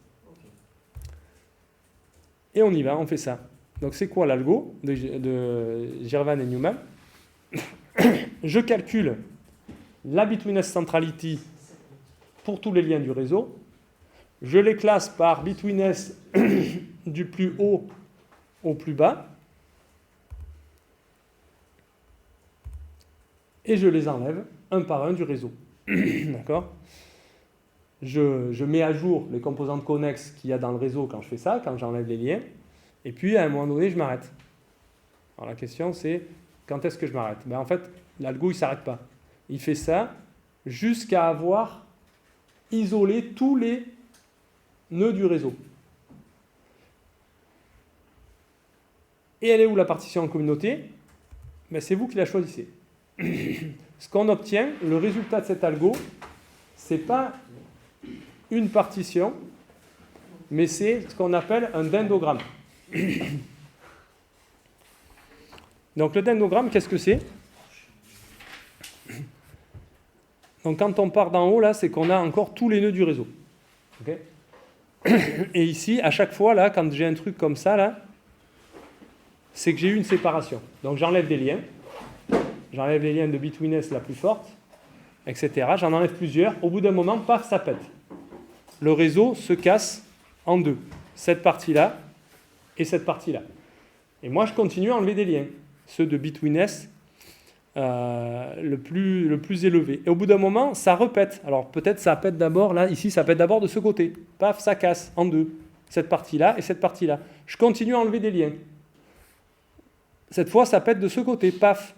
Et on y va, on fait ça. Donc c'est quoi l'algo de Girvan et Newman? Je calcule la betweenness centrality pour tous les liens du réseau. Je les classe par betweenness du plus haut au plus bas. Et je les enlève un par un du réseau. D'accord ? Je mets à jour les composantes connexes qu'il y a dans le réseau quand je fais ça, quand j'enlève les liens. Et puis, à un moment donné, je m'arrête. Alors la question c'est, quand est-ce que je m'arrête? En fait, l'algo il ne s'arrête pas. Il fait ça jusqu'à avoir isolé tous les nœuds du réseau. Et elle est où la partition en communauté? C'est vous qui la choisissez. Ce qu'on obtient, le résultat de cet algo, ce n'est pas une partition, mais c'est ce qu'on appelle un dendrogramme. Donc le dendrogramme, qu'est-ce que c'est? Donc quand on part d'en haut, là, c'est qu'on a encore tous les nœuds du réseau. Okay. Et ici, à chaque fois, là, quand j'ai un truc comme ça, là, c'est que j'ai eu une séparation. Donc j'enlève des liens. J'enlève les liens de betweenness la plus forte, etc. J'en enlève plusieurs. Au bout d'un moment, paf, ça pète. Le réseau se casse en deux. Cette partie-là et cette partie-là. Et moi, je continue à enlever des liens. Ceux de betweenness le plus élevé. Et au bout d'un moment, ça repète. Alors peut-être ça pète d'abord, là, ici, ça pète d'abord de ce côté. Paf, ça casse en deux. Cette partie-là et cette partie-là. Je continue à enlever des liens. Cette fois, ça pète de ce côté. Paf.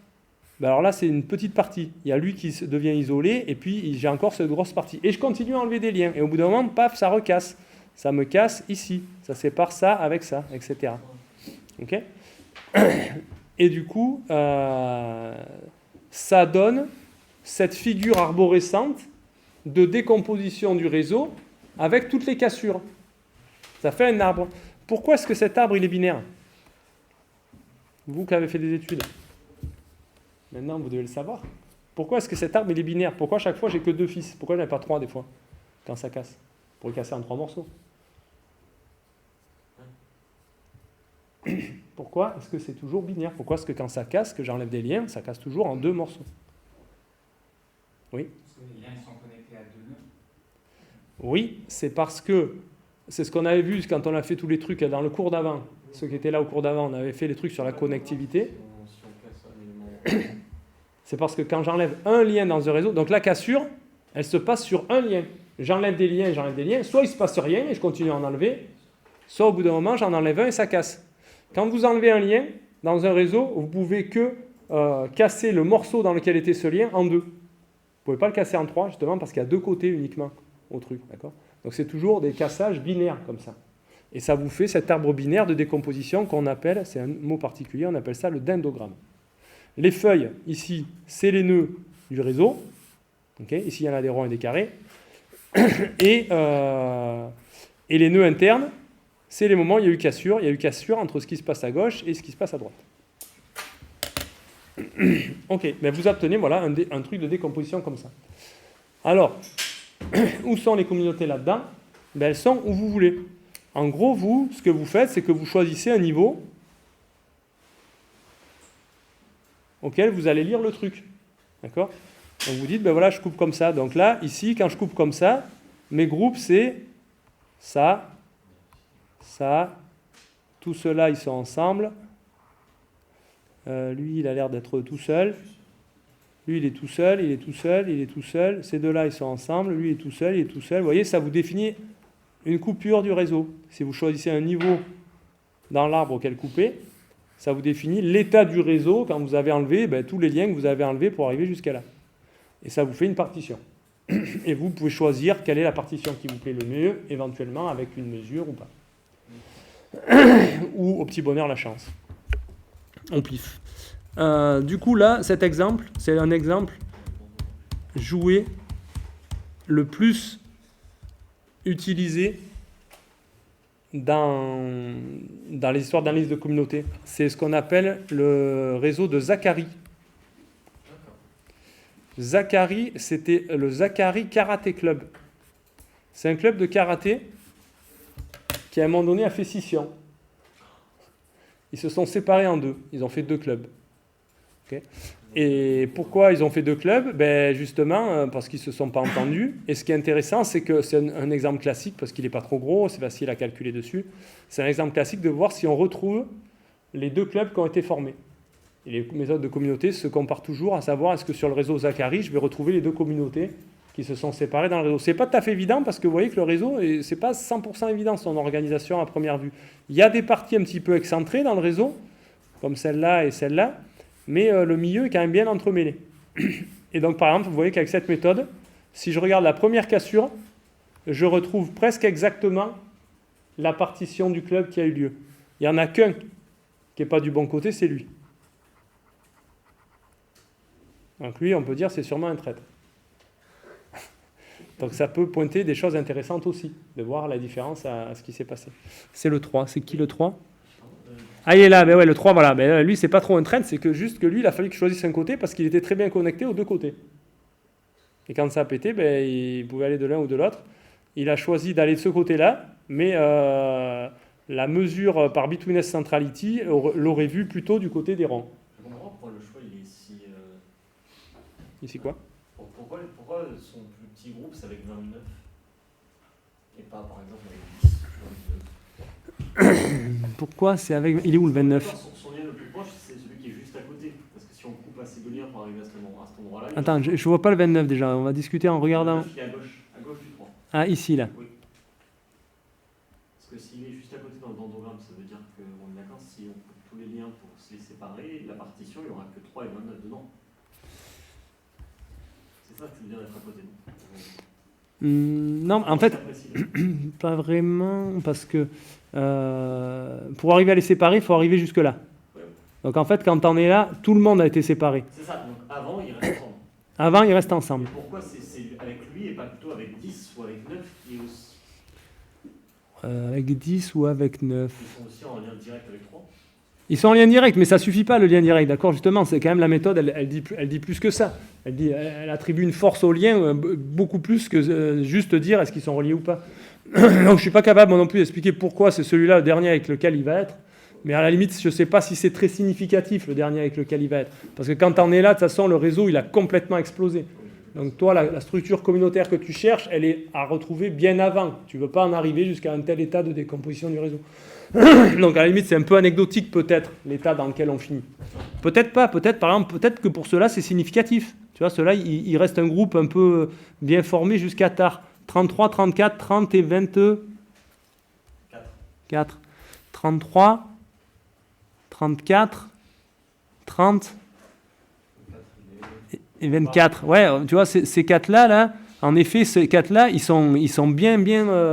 Alors là, c'est une petite partie. Il y a lui qui devient isolé, et puis j'ai encore cette grosse partie. Et je continue à enlever des liens. Et au bout d'un moment, paf, ça recasse. Ça me casse ici. Ça sépare ça avec ça, etc. Ok ? Et du coup, ça donne cette figure arborescente de décomposition du réseau avec toutes les cassures. Ça fait un arbre. Pourquoi est-ce que cet arbre, il est binaire ? Vous qui avez fait des études. Maintenant, vous devez le savoir. Pourquoi est-ce que cet arbre, il est binaire ? Pourquoi chaque fois, j'ai que 2 fils ? Pourquoi je n'en ai pas 3 des fois, quand ça casse ? Pour le casser en 3 morceaux. Pourquoi est-ce que c'est toujours binaire ? Pourquoi est-ce que quand ça casse, que j'enlève des liens, ça casse toujours en 2 morceaux ? Oui ? Parce que les liens sont connectés à 2 nœuds. Oui, c'est parce que, c'est ce qu'on avait vu quand on a fait tous les trucs dans le cours d'avant. Ceux qui étaient là au cours d'avant, on avait fait les trucs sur la connectivité. C'est parce que quand j'enlève un lien dans un réseau, donc la cassure, elle se passe sur un lien. J'enlève des liens, soit il ne se passe rien et je continue à en enlever, soit au bout d'un moment, j'en enlève un et ça casse. Quand vous enlevez un lien dans un réseau, vous ne pouvez que casser le morceau dans lequel était ce lien en 2. Vous ne pouvez pas le casser en 3, justement, parce qu'il y a 2 côtés uniquement au truc. D'accord ? Donc c'est toujours des cassages binaires comme ça. Et ça vous fait cet arbre binaire de décomposition qu'on appelle, c'est un mot particulier, on appelle ça le dendrogramme. Les feuilles, ici, c'est les nœuds du réseau. Okay, ici, il y en a des ronds et des carrés. Et les nœuds internes, c'est les moments où il y a eu cassure. Il y a eu cassure entre ce qui se passe à gauche et ce qui se passe à droite. Ok, mais vous obtenez voilà, un truc de décomposition comme ça. Alors, où sont les communautés là-dedans ? Elles sont où vous voulez. En gros, vous, ce que vous faites, c'est que vous choisissez un niveau auquel vous allez lire le truc. D'accord ? Donc vous dites, voilà, je coupe comme ça. Donc là, ici, quand je coupe comme ça, mes groupes, c'est ça, ça, tout cela, ils sont ensemble. Lui, il a l'air d'être tout seul. Lui, il est tout seul, il est tout seul, il est tout seul. Ces deux-là, ils sont ensemble. Lui, il est tout seul, il est tout seul. Vous voyez, ça vous définit une coupure du réseau. Si vous choisissez un niveau dans l'arbre auquel couper, ça vous définit l'état du réseau quand vous avez enlevé tous les liens que vous avez enlevés pour arriver jusqu'à là. Et ça vous fait une partition. Et vous pouvez choisir quelle est la partition qui vous plaît le mieux, éventuellement avec une mesure ou pas. Ou au petit bonheur la chance. On pif. Du coup là, cet exemple, c'est un exemple joué le plus utilisé dans les histoires d'analyse de communauté. C'est ce qu'on appelle le réseau de Zacharie. Zacharie, c'était le Zacharie Karaté Club. C'est un club de karaté qui à un moment donné a fait scission. Ils se sont séparés en 2. Ils ont fait 2 clubs. Okay. Et pourquoi ils ont fait 2 clubs ? Justement, parce qu'ils ne se sont pas entendus. Et ce qui est intéressant, c'est que c'est un exemple classique, parce qu'il n'est pas trop gros, c'est facile à calculer dessus. C'est un exemple classique de voir si on retrouve les 2 clubs qui ont été formés. Et les méthodes de communauté se comparent toujours, à savoir est-ce que sur le réseau Zacharie, je vais retrouver les 2 communautés qui se sont séparées dans le réseau. Ce n'est pas tout à fait évident, parce que vous voyez que le réseau, ce n'est pas 100% évident son organisation à première vue. Il y a des parties un petit peu excentrées dans le réseau, comme celle-là et celle-là, mais le milieu est quand même bien entremêlé. Et donc, par exemple, vous voyez qu'avec cette méthode, si je regarde la première cassure, je retrouve presque exactement la partition du club qui a eu lieu. Il n'y en a qu'un qui n'est pas du bon côté, c'est lui. Donc lui, on peut dire c'est sûrement un traître. Donc ça peut pointer des choses intéressantes aussi, de voir la différence à ce qui s'est passé. C'est le 3. C'est qui le 3 ? Ah, il est là, ben ouais, le 3, voilà. Ben, lui, c'est pas trop un traître, c'est que juste que lui, il a fallu qu'il choisisse un côté parce qu'il était très bien connecté aux deux côtés. Et quand ça a pété, ben, il pouvait aller de l'un ou de l'autre. Il a choisi d'aller de ce côté-là, mais la mesure par Betweenness Centrality l'aurait vu plutôt du côté des rangs. Je comprends pourquoi le choix il est si. Ici quoi ? Pourquoi son plus petit groupe c'est avec 29 et pas par exemple avec 10 Pourquoi c'est avec... Il est où le 29 ? Son lien le plus proche c'est celui qui est juste à côté. Parce que si on coupe assez de liens pour arriver à cet endroit-là. Attends, je vois pas le 29 déjà, on va discuter en regardant. Il est à gauche du 3. Ah, ici là. Oui. Parce que s'il est juste à côté dans le dendrogramme, ça veut dire qu'on est d'accord, si on coupe tous les liens pour se les séparer, la partition, il n'y aura que 3 et 29 dedans. C'est ça que tu veux dire d'être à côté, non Non, en fait, pas vraiment, parce que pour arriver à les séparer, il faut arriver jusque-là. Ouais. Donc en fait, quand on est là, tout le monde a été séparé. C'est ça, donc avant, ils restent ensemble. Avant, ils restent ensemble. Et pourquoi c'est avec lui et pas plutôt avec 10 ou avec 9 qui est aussi... Avec 10 ou avec 9 Ils sont aussi en lien direct avec 3. Ils sont en lien direct, mais ça suffit pas le lien direct, d'accord ? Justement, c'est quand même la méthode, elle dit plus que ça. Elle attribue une force au lien beaucoup plus que juste dire est-ce qu'ils sont reliés ou pas. Donc je suis pas capable moi non plus d'expliquer pourquoi c'est celui-là le dernier avec lequel il va être. Mais à la limite, je sais pas si c'est très significatif le dernier avec lequel il va être. Parce que quand on est là, de toute façon, le réseau il a complètement explosé. Donc toi, la structure communautaire que tu cherches, elle est à retrouver bien avant. Tu ne veux pas en arriver jusqu'à un tel état de décomposition du réseau. Donc à la limite, c'est un peu anecdotique peut-être, l'état dans lequel on finit. Peut-être pas, par exemple, peut-être que pour ceux-là, c'est significatif. Tu vois, ceux-là, il reste un groupe un peu bien formé jusqu'à tard. 33, 34, 30 et 24. 33, 34, 30... et 24. Ouais, tu vois, ces quatre-là, là, en effet, ces quatre-là, ils sont bien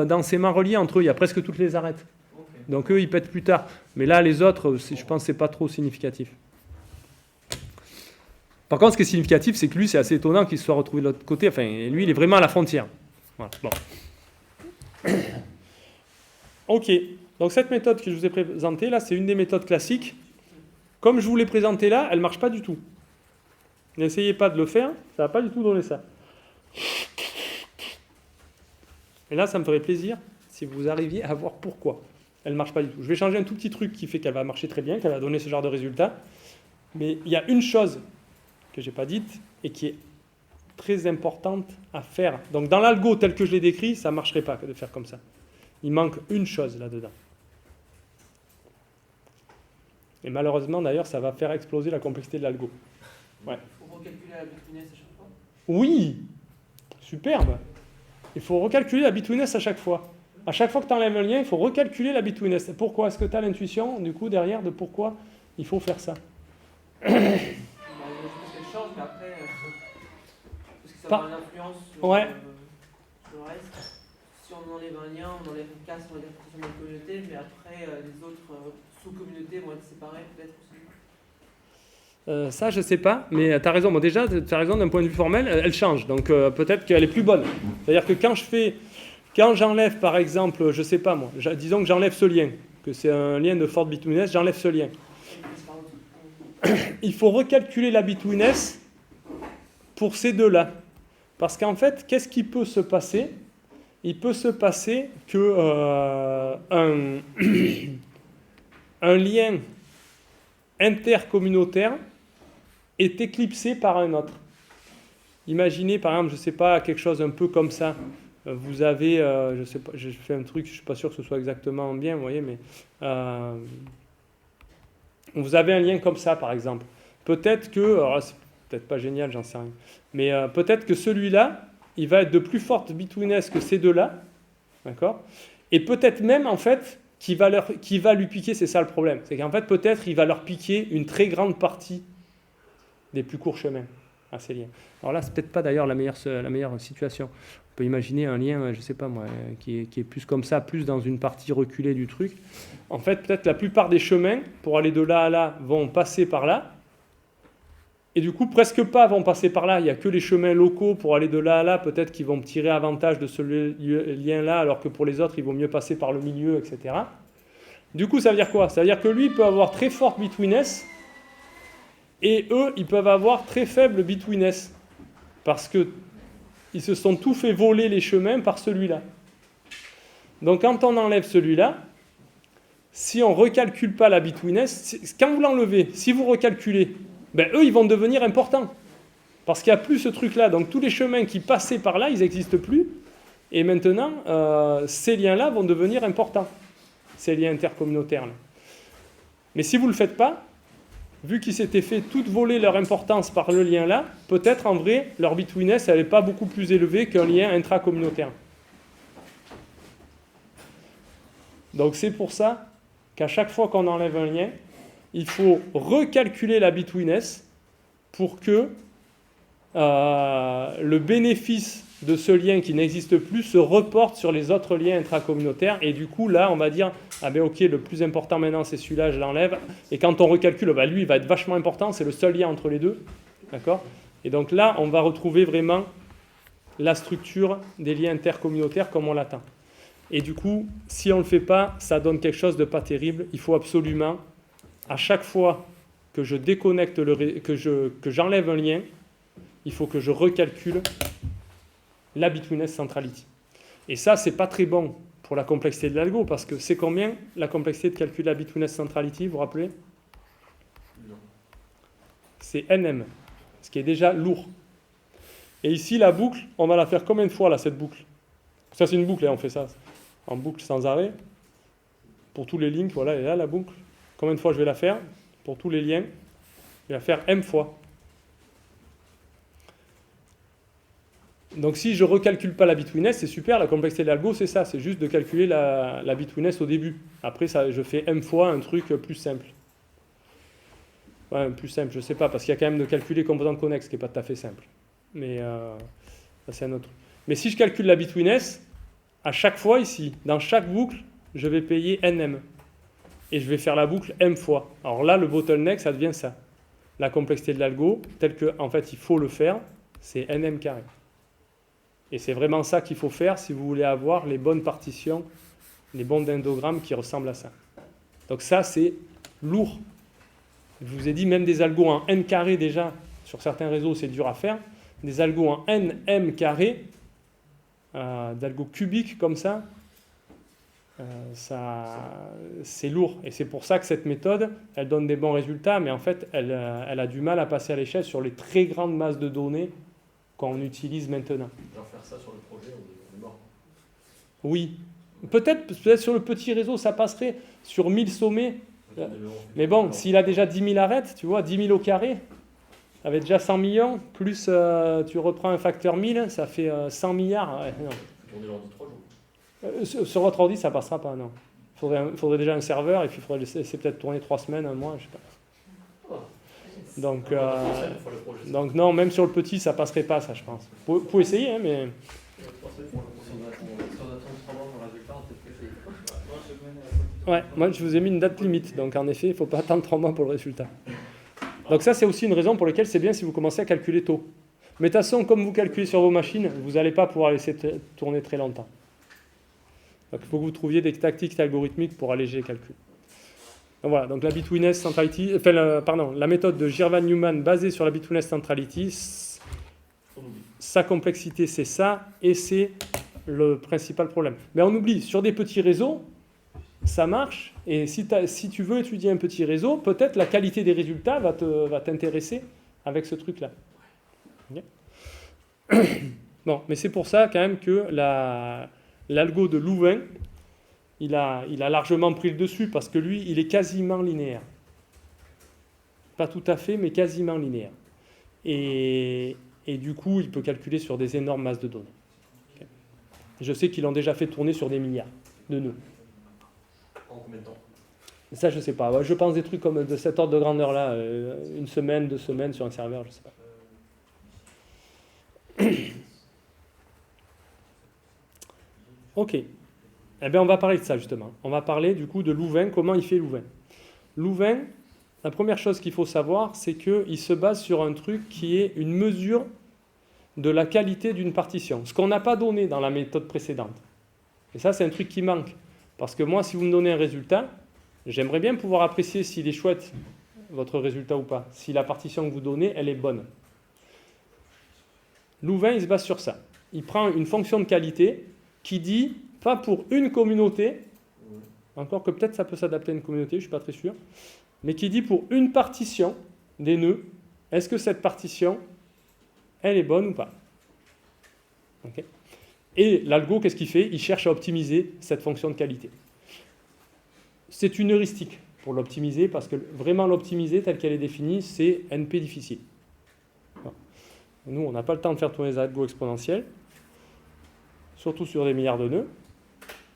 densément reliés entre eux. Il y a presque toutes les arêtes. Okay. Donc eux, ils pètent plus tard. Mais là, les autres, je pense que c'est pas trop significatif. Par contre, ce qui est significatif, c'est que lui, c'est assez étonnant qu'il se soit retrouvé de l'autre côté. Enfin, lui, il est vraiment à la frontière. Voilà. Bon. Ok. Donc cette méthode que je vous ai présentée, là, c'est une des méthodes classiques. Comme je vous l'ai présentée là, elle ne marche pas du tout. N'essayez pas de le faire, ça ne va pas du tout donner ça. Et là, ça me ferait plaisir si vous arriviez à voir pourquoi elle ne marche pas du tout. Je vais changer un tout petit truc qui fait qu'elle va marcher très bien, qu'elle va donner ce genre de résultat. Mais il y a une chose que je n'ai pas dite et qui est très importante à faire. Donc dans l'algo tel que je l'ai décrit, ça ne marcherait pas de faire comme ça. Il manque une chose là-dedans. Et malheureusement, d'ailleurs, ça va faire exploser la complexité de l'algo. Ouais. Il faut recalculer la Betweenness à chaque fois. Oui, superbe. Il faut recalculer la Betweenness à chaque fois. À chaque fois que tu enlèves un lien, il faut recalculer la Betweenness. Pourquoi ? Est-ce que tu as l'intuition, du coup, derrière, de pourquoi il faut faire ça ? Je pense qu'elle change, mais après, parce que ça va avoir une influence sur, sur le reste. Si on enlève un lien, on enlève une casse, on va dire que c'est une communauté, mais après, les autres sous-communautés vont être séparées, peut-être aussi. Ça, je ne sais pas, mais tu as raison. Bon, déjà, tu as raison, d'un point de vue formel, elle change. Donc, peut-être qu'elle est plus bonne. C'est-à-dire que quand j'enlève, par exemple, je ne sais pas moi, disons que j'enlève ce lien, que c'est un lien de forte Betweenness, j'enlève ce lien. Il faut recalculer la Betweenness pour ces deux-là. Parce qu'en fait, qu'est-ce qui peut se passer ? Il peut se passer que un lien intercommunautaire est éclipsé par un autre. Imaginez, par exemple, je ne sais pas, quelque chose un peu comme ça. Vous avez, je sais pas, je fais un truc, je ne suis pas sûr que ce soit exactement bien, vous voyez, mais vous avez un lien comme ça, par exemple. Peut-être que, alors c'est peut-être pas génial, j'en sais rien, mais peut-être que celui-là, il va être de plus forte Betweenness que ces deux-là, d'accord ? Et peut-être même, en fait, qui va lui piquer, c'est ça le problème. C'est qu'en fait, peut-être, il va leur piquer une très grande partie des plus courts chemins à ces liens. Alors là, c'est peut-être pas d'ailleurs la meilleure situation. On peut imaginer un lien, je sais pas moi, qui est plus comme ça, plus dans une partie reculée du truc. En fait, peut-être la plupart des chemins, pour aller de là à là, vont passer par là. Et du coup, presque pas vont passer par là. Il n'y a que les chemins locaux pour aller de là à là, peut-être qu'ils vont tirer avantage de ce lien-là, alors que pour les autres, il vaut mieux passer par le milieu, etc. Du coup, ça veut dire quoi? Ça veut dire que lui, il peut avoir très forte betweenness, et eux, ils peuvent avoir très faible betweenness, parce qu'ils se sont tout fait voler les chemins par celui-là. Donc, quand on enlève celui-là, si on ne recalcule pas la betweenness, quand vous l'enlevez, si vous recalculez, ben, eux, ils vont devenir importants. Parce qu'il n'y a plus ce truc-là. Donc, tous les chemins qui passaient par là, ils n'existent plus. Et maintenant, ces liens-là vont devenir importants. Ces liens intercommunautaires. Là. Mais si vous ne le faites pas, vu qu'ils s'étaient fait toutes voler leur importance par le lien-là, peut-être, en vrai, leur betweenness, elle n'est pas beaucoup plus élevée qu'un lien intracommunautaire. Donc, c'est pour ça qu'à chaque fois qu'on enlève un lien, il faut recalculer la betweenness pour que le bénéfice de ce lien qui n'existe plus se reporte sur les autres liens intracommunautaires. Et du coup, là, on va dire, ah ben ok, le plus important maintenant, c'est celui-là, je l'enlève. Et quand on recalcule, ben lui, il va être vachement important, c'est le seul lien entre les deux. D'accord ? Et donc là, on va retrouver vraiment la structure des liens intercommunautaires comme on l'attend. Et du coup, si on ne le fait pas, ça donne quelque chose de pas terrible. Il faut absolument, à chaque fois que je déconnecte, que j'enlève un lien, il faut que je recalcule la betweenness centrality. Et ça, c'est pas très bon pour la complexité de l'algo, parce que c'est combien la complexité de calcul de la betweenness centrality, vous vous rappelez? C'est NM, ce qui est déjà lourd. Et ici, la boucle, on va la faire combien de fois, là, cette boucle? Ça, c'est une boucle, et on fait ça en boucle sans arrêt. Pour tous les links, voilà, elle est là, la boucle. Combien de fois je vais la faire? Pour tous les liens, je vais la faire M fois. Donc si je ne recalcule pas la betweenness, c'est super, la complexité de l'algo, c'est ça, c'est juste de calculer la betweenness au début. Après, ça, je fais M fois un truc plus simple. Ouais, plus simple, je ne sais pas, parce qu'il y a quand même de calculer composante connexe, ce qui n'est pas tout à fait simple. Mais ça, c'est un autre truc. Mais si je calcule la betweenness, à chaque fois ici, dans chaque boucle, je vais payer NM. Et je vais faire la boucle M fois. Alors là, le bottleneck, ça devient ça. La complexité de l'algo, telle qu'en fait, il faut le faire, c'est NM carré. Et c'est vraiment ça qu'il faut faire si vous voulez avoir les bonnes partitions, les bons dendrogrammes qui ressemblent à ça. Donc ça, c'est lourd. Je vous ai dit, même des algos en n carré déjà, sur certains réseaux, c'est dur à faire. Des algos en nm carré, d'algos cubiques comme ça, c'est lourd. Et c'est pour ça que cette méthode, elle donne des bons résultats, mais en fait, elle a du mal à passer à l'échelle sur les très grandes masses de données qu'on utilise maintenant. Alors faire ça sur le projet, on est mort. Oui. Peut-être sur le petit réseau, ça passerait. Sur 1000 sommets. Mais bon, s'il a déjà 10 000 arêtes, tu vois, 10 000 au carré, avec déjà 100 millions, plus tu reprends un facteur 1000, ça fait 100 milliards. Ouais, non. Tourner l'ordi 3 jours. Sur votre ordi, ça passera pas, non. Il faudrait déjà un serveur, et puis il faudrait laisser peut-être tourner 3 semaines, un mois, je sais pas. Donc non, même sur le petit, ça passerait pas, ça, je pense. Vous pouvez essayer, hein, mais... Ouais, moi, je vous ai mis une date limite, donc en effet, il ne faut pas attendre 3 mois pour le résultat. Donc ça, c'est aussi une raison pour laquelle c'est bien si vous commencez à calculer tôt. Mais de toute façon, comme vous calculez sur vos machines, vous n'allez pas pouvoir laisser tourner très longtemps. Donc il faut que vous trouviez des tactiques algorithmiques pour alléger les calculs. Donc voilà, donc la betweenness centrality, la méthode de Girvan-Newman basée sur la betweenness centrality, sa complexité c'est ça, et c'est le principal problème. Mais on oublie, sur des petits réseaux, ça marche, et si tu veux étudier un petit réseau, peut-être la qualité des résultats va t'intéresser avec ce truc-là. Okay. Bon, mais c'est pour ça quand même que l'algo de Louvain, il a largement pris le dessus, parce que lui, il est quasiment linéaire. Pas tout à fait, mais quasiment linéaire. Et du coup, il peut calculer sur des énormes masses de données. Okay. Je sais qu'ils l'ont déjà fait tourner sur des milliards de nœuds. En combien de temps? Ça, je sais pas. Ouais, je pense des trucs comme de cet ordre de grandeur-là, une semaine, 2 semaines sur un serveur, je sais pas. Ok. Eh bien, on va parler de ça, justement. On va parler, du coup, de Louvain, comment il fait Louvain. Louvain, la première chose qu'il faut savoir, c'est qu'il se base sur un truc qui est une mesure de la qualité d'une partition. Ce qu'on n'a pas donné dans la méthode précédente. Et ça, c'est un truc qui manque. Parce que moi, si vous me donnez un résultat, j'aimerais bien pouvoir apprécier s'il est chouette, votre résultat ou pas. Si la partition que vous donnez, elle est bonne. Louvain, il se base sur ça. Il prend une fonction de qualité qui dit, pas pour une communauté, encore que peut-être ça peut s'adapter à une communauté, je ne suis pas très sûr, mais qui dit pour une partition des nœuds, est-ce que cette partition, elle est bonne ou pas? Okay. Et l'algo, qu'est-ce qu'il fait? Il cherche à optimiser cette fonction de qualité. C'est une heuristique pour l'optimiser, parce que vraiment l'optimiser telle qu'elle est définie, c'est NP difficile. Nous, on n'a pas le temps de faire tourner les algos exponentiels, surtout sur des milliards de nœuds.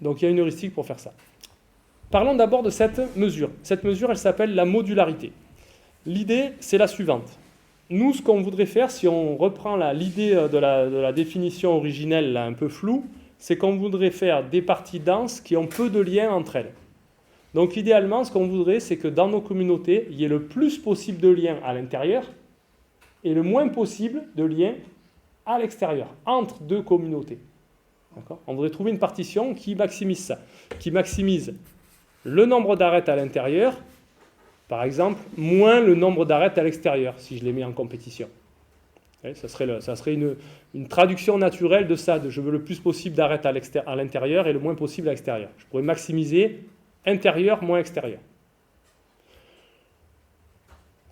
Donc il y a une heuristique pour faire ça. Parlons d'abord de cette mesure. Cette mesure, elle s'appelle la modularité. L'idée, c'est la suivante. Nous, ce qu'on voudrait faire, si on reprend l'idée de la définition originelle, là, un peu floue, c'est qu'on voudrait faire des parties denses qui ont peu de liens entre elles. Donc idéalement, ce qu'on voudrait, c'est que dans nos communautés, il y ait le plus possible de liens à l'intérieur et le moins possible de liens à l'extérieur, entre deux communautés. D'accord ? On voudrait trouver une partition qui maximise ça, qui maximise le nombre d'arêtes à l'intérieur, par exemple, moins le nombre d'arêtes à l'extérieur, si je les mets en compétition. Ça serait une traduction naturelle de ça, de je veux le plus possible d'arêtes à l'intérieur et le moins possible à l'extérieur. Je pourrais maximiser intérieur moins extérieur.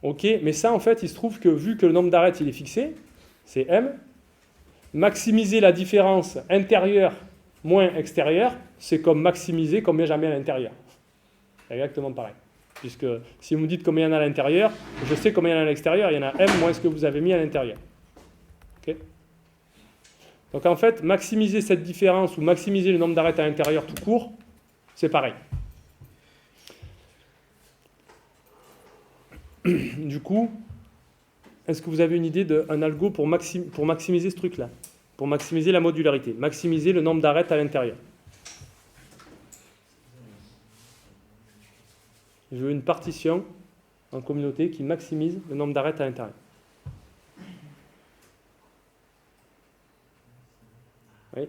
Ok, mais ça, en fait, il se trouve que vu que le nombre d'arêtes il est fixé, c'est M, maximiser la différence intérieure moins extérieure, c'est comme maximiser combien j'en mets à l'intérieur. C'est exactement pareil. Puisque si vous me dites combien il y en a à l'intérieur, je sais combien il y en a à l'extérieur, il y en a M moins ce que vous avez mis à l'intérieur. Okay. Donc en fait, maximiser cette différence ou maximiser le nombre d'arêtes à l'intérieur tout court, c'est pareil. Du coup, est-ce que vous avez une idée d'un algo pour maximiser ce truc-là? Pour maximiser la modularité, maximiser le nombre d'arêtes à l'intérieur. Je veux une partition en communauté qui maximise le nombre d'arêtes à l'intérieur. Oui?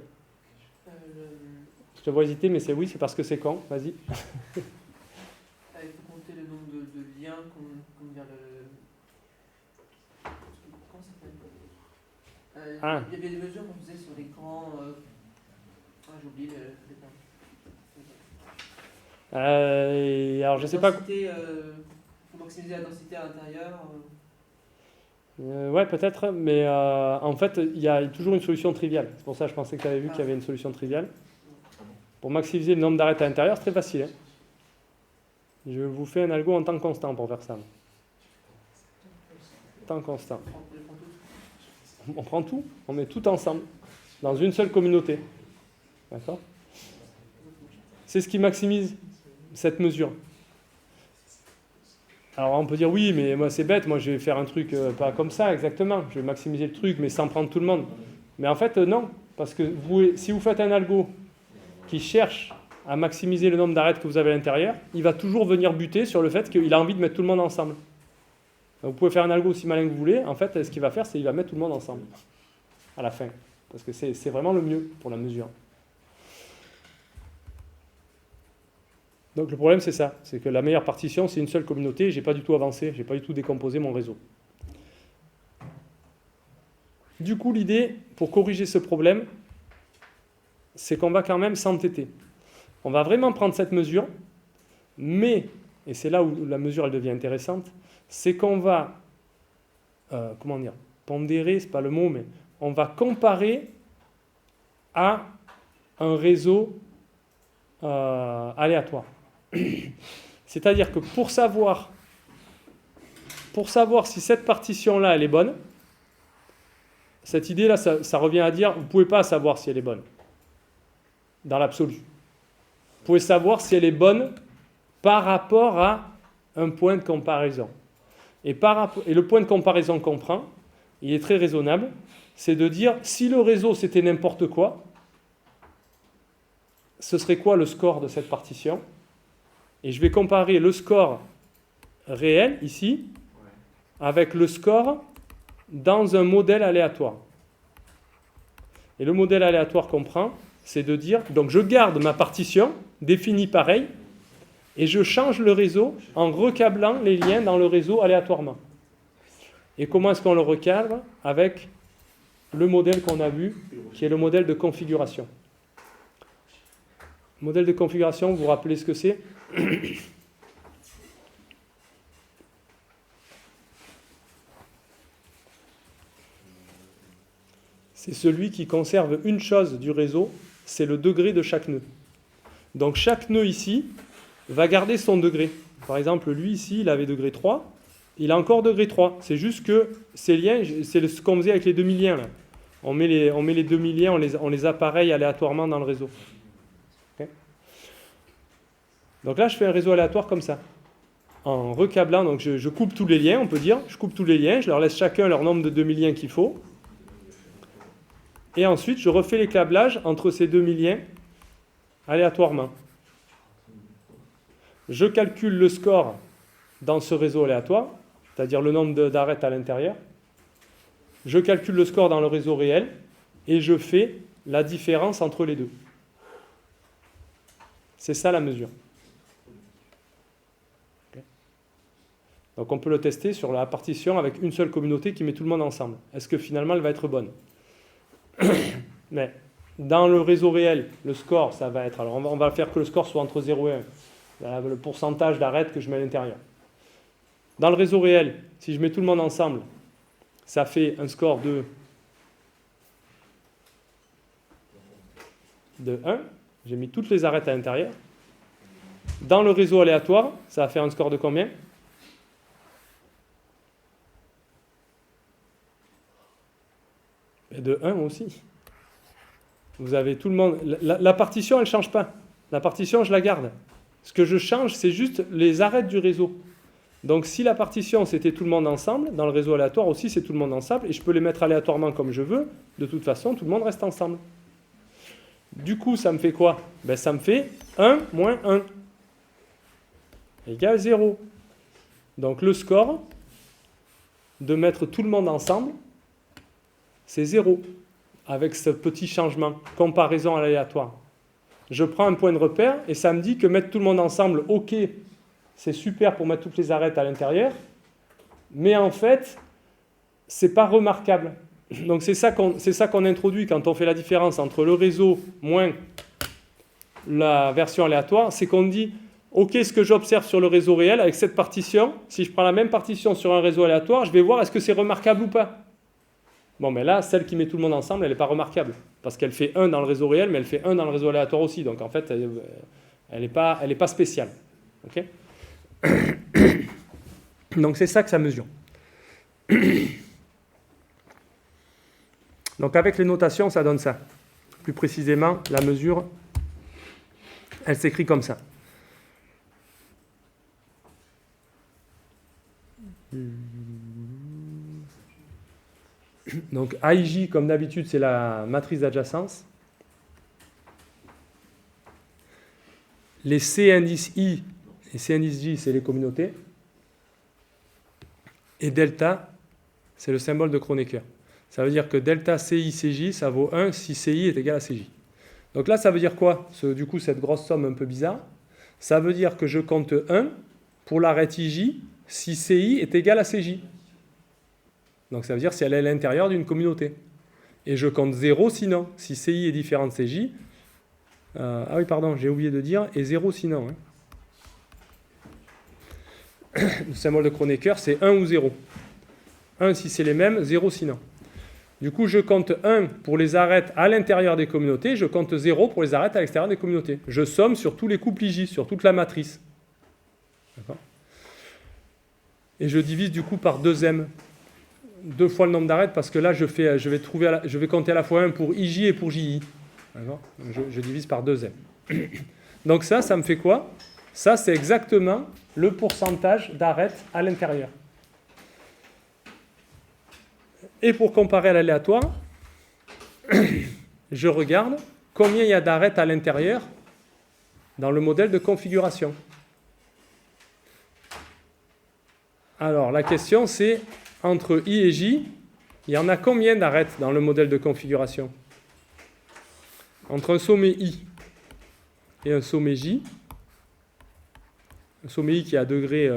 Je te vois hésiter, mais c'est oui, c'est parce que c'est quand? Vas-y. Il faut compter le nombre de liens, comment dire, comment ça s'appelle? Il y avait des mesures qu'on faisait sur l'écran. J'ai oublié les termes. Alors je sais pas. Pour maximiser la densité à l'intérieur. Ouais, peut-être, mais en fait, il y a toujours une solution triviale. C'est pour ça que je pensais que tu avais vu qu'il y avait une solution triviale. Pour maximiser le nombre d'arêtes à l'intérieur, c'est très facile. Hein. Je vous fais un algo en temps constant pour faire ça. Temps constant. On prend tout, on met tout ensemble, dans une seule communauté. D'accord ? C'est ce qui maximise cette mesure. Alors on peut dire oui, mais moi c'est bête, moi je vais faire un truc pas comme ça exactement, je vais maximiser le truc mais sans prendre tout le monde. Mais en fait non, parce que si vous faites un algo qui cherche à maximiser le nombre d'arêtes que vous avez à l'intérieur, il va toujours venir buter sur le fait qu'il a envie de mettre tout le monde ensemble. Donc, vous pouvez faire un algo aussi malin que vous voulez, en fait ce qu'il va faire c'est qu'il va mettre tout le monde ensemble à la fin, parce que c'est vraiment le mieux pour la mesure. Donc le problème c'est ça, c'est que la meilleure partition c'est une seule communauté, j'ai pas du tout avancé, j'ai pas du tout décomposé mon réseau. Du coup l'idée pour corriger ce problème, c'est qu'on va quand même s'entêter. On va vraiment prendre cette mesure, mais, et c'est là où la mesure elle devient intéressante, c'est qu'on va, pondérer, c'est pas le mot, mais on va comparer à un réseau aléatoire. C'est-à-dire que pour savoir si cette partition-là, elle est bonne, cette idée-là, ça revient à dire, vous ne pouvez pas savoir si elle est bonne, dans l'absolu. Vous pouvez savoir si elle est bonne par rapport à un point de comparaison. Et le point de comparaison qu'on prend, il est très raisonnable, c'est de dire, si le réseau c'était n'importe quoi, ce serait quoi le score de cette partition? Et je vais comparer le score réel, ici, avec le score dans un modèle aléatoire. Et le modèle aléatoire qu'on prend, c'est de dire, donc je garde ma partition, définie pareil, et je change le réseau en recablant les liens dans le réseau aléatoirement. Et comment est-ce qu'on le recadre? Avec le modèle qu'on a vu, qui est le modèle de configuration. Modèle de configuration, vous vous rappelez ce que c'est? C'est celui qui conserve une chose du réseau, c'est le degré de chaque nœud. Donc chaque nœud ici va garder son degré. Par exemple, lui ici, il avait degré 3, il a encore degré 3. C'est juste que ces liens, c'est ce qu'on faisait avec les demi-liens. Là. On met les demi-liens, on les appareille aléatoirement dans le réseau. Okay. Donc là, je fais un réseau aléatoire comme ça. En recablant, donc je coupe tous les liens, on peut dire. Je coupe tous les liens, je leur laisse chacun leur nombre de demi-liens qu'il faut. Et ensuite, je refais les câblages entre ces demi-liens aléatoirement. Je calcule le score dans ce réseau aléatoire, c'est-à-dire le nombre d'arêtes à l'intérieur. Je calcule le score dans le réseau réel et je fais la différence entre les deux. C'est ça la mesure. Okay. Donc on peut le tester sur la partition avec une seule communauté qui met tout le monde ensemble. Est-ce que finalement elle va être bonne? Mais dans le réseau réel, le score, ça va être... Alors on va faire que le score soit entre 0 et 1. Le pourcentage d'arêtes que je mets à l'intérieur. Dans le réseau réel, si je mets tout le monde ensemble, ça fait un score de 1. J'ai mis toutes les arêtes à l'intérieur. Dans le réseau aléatoire, ça va faire un score de combien? Et de 1 aussi. Vous avez tout le monde... La partition, elle ne change pas. La partition, je la garde. Ce que je change, c'est juste les arêtes du réseau. Donc si la partition, c'était tout le monde ensemble, dans le réseau aléatoire aussi, c'est tout le monde ensemble, et je peux les mettre aléatoirement comme je veux, de toute façon, tout le monde reste ensemble. Du coup, ça me fait quoi? Ben, ça me fait 1 moins 1 égale 0. Donc le score de mettre tout le monde ensemble, c'est 0, avec ce petit changement, comparaison aléatoire. Je prends un point de repère et ça me dit que mettre tout le monde ensemble, ok, c'est super pour mettre toutes les arêtes à l'intérieur, mais en fait, c'est pas remarquable. Donc c'est ça qu'on introduit quand on fait la différence entre le réseau moins la version aléatoire, c'est qu'on dit, ok, ce que j'observe sur le réseau réel, avec cette partition, si je prends la même partition sur un réseau aléatoire, je vais voir est-ce que c'est remarquable ou pas. Bon, mais là, celle qui met tout le monde ensemble, elle n'est pas remarquable. Parce qu'elle fait 1 dans le réseau réel, mais elle fait 1 dans le réseau aléatoire aussi. Donc, en fait, elle n'est pas spéciale. Okay. Donc, c'est ça que ça mesure. Donc, avec les notations, ça donne ça. Plus précisément, la mesure, elle s'écrit comme ça. Donc AIJ, comme d'habitude, c'est la matrice d'adjacence. Les C indice I et C indice J, c'est les communautés. Et delta, c'est le symbole de Kronecker. Ça veut dire que delta CI CJ, ça vaut 1 si CI est égal à CJ. Donc là, ça veut dire quoi? Du coup, cette grosse somme un peu bizarre. Ça veut dire que je compte 1 pour l'arête IJ si CI est égal à CJ. Donc ça veut dire si elle est à l'intérieur d'une communauté. Et je compte 0 sinon. Si CI est différent de CJ, ah oui, pardon, j'ai oublié de dire, et 0 sinon. Hein. Le symbole de Kronecker, c'est 1 ou 0. 1 si c'est les mêmes, 0 sinon. Du coup, je compte 1 pour les arêtes à l'intérieur des communautés, je compte 0 pour les arêtes à l'extérieur des communautés. Je somme sur tous les couples IJ, sur toute la matrice. D'accord ? Et je divise du coup par 2m. 2 fois le nombre d'arêtes, parce que là, je vais compter à la fois 1 pour IJ et pour JI. D'accord ? Je divise par 2m. Donc ça me fait quoi ? Ça, c'est exactement le pourcentage d'arêtes à l'intérieur. Et pour comparer à l'aléatoire, je regarde combien il y a d'arêtes à l'intérieur dans le modèle de configuration. Alors, la question, c'est entre I et J, il y en a combien d'arêtes dans le modèle de configuration? Entre un sommet I et un sommet J, un sommet I qui est à degré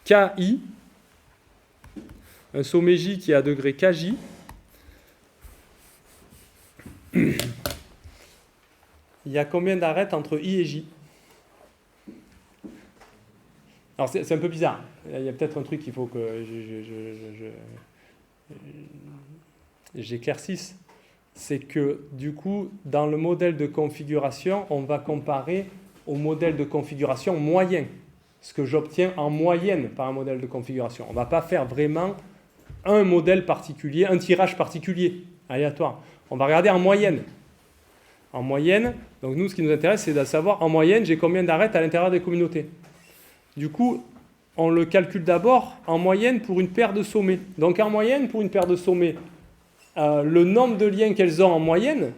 KI, un sommet J qui est à degré KJ, il y a combien d'arêtes entre I et J? Alors c'est un peu bizarre, il y a peut-être un truc qu'il faut que j'éclaircisse, c'est que du coup, dans le modèle de configuration, on va comparer au modèle de configuration moyen, ce que j'obtiens en moyenne par un modèle de configuration. On ne va pas faire vraiment un modèle particulier, un tirage particulier, aléatoire. On va regarder en moyenne. En moyenne, donc nous, ce qui nous intéresse, c'est de savoir en moyenne, j'ai combien d'arêtes à l'intérieur des communautés. Du coup, on le calcule d'abord en moyenne pour une paire de sommets. Donc en moyenne, pour une paire de sommets, le nombre de liens qu'elles ont en moyenne,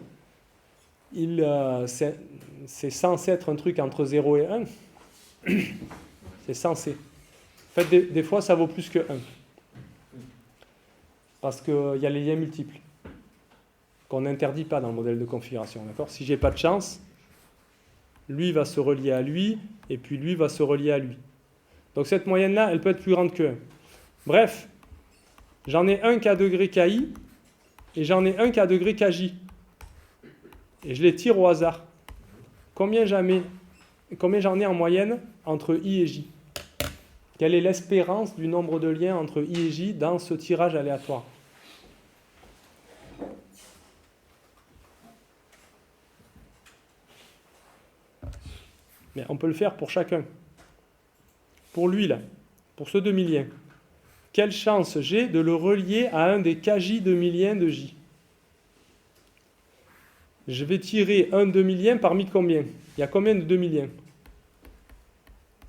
c'est censé être un truc entre 0 et 1. C'est censé. En fait, des fois, ça vaut plus que 1. Parce qu'il y a les liens multiples qu'on n'interdit pas dans le modèle de configuration. D'accord ? Si j'ai pas de chance, lui va se relier à lui, et puis lui va se relier à lui. Donc cette moyenne-là, elle peut être plus grande que 1. Bref, j'en ai un qui a degré KI, et j'en ai un qui a degré KJ. Et je les tire au hasard. Combien j'en ai en moyenne entre I et J? Quelle est l'espérance du nombre de liens entre I et J dans ce tirage aléatoire? Mais on peut le faire pour chacun. Pour lui, là, pour ce demi-lien. Quelle chance j'ai de le relier à un des KJ demi-liens de J? Je vais tirer un demi-lien parmi combien? Il y a combien de demi-liens?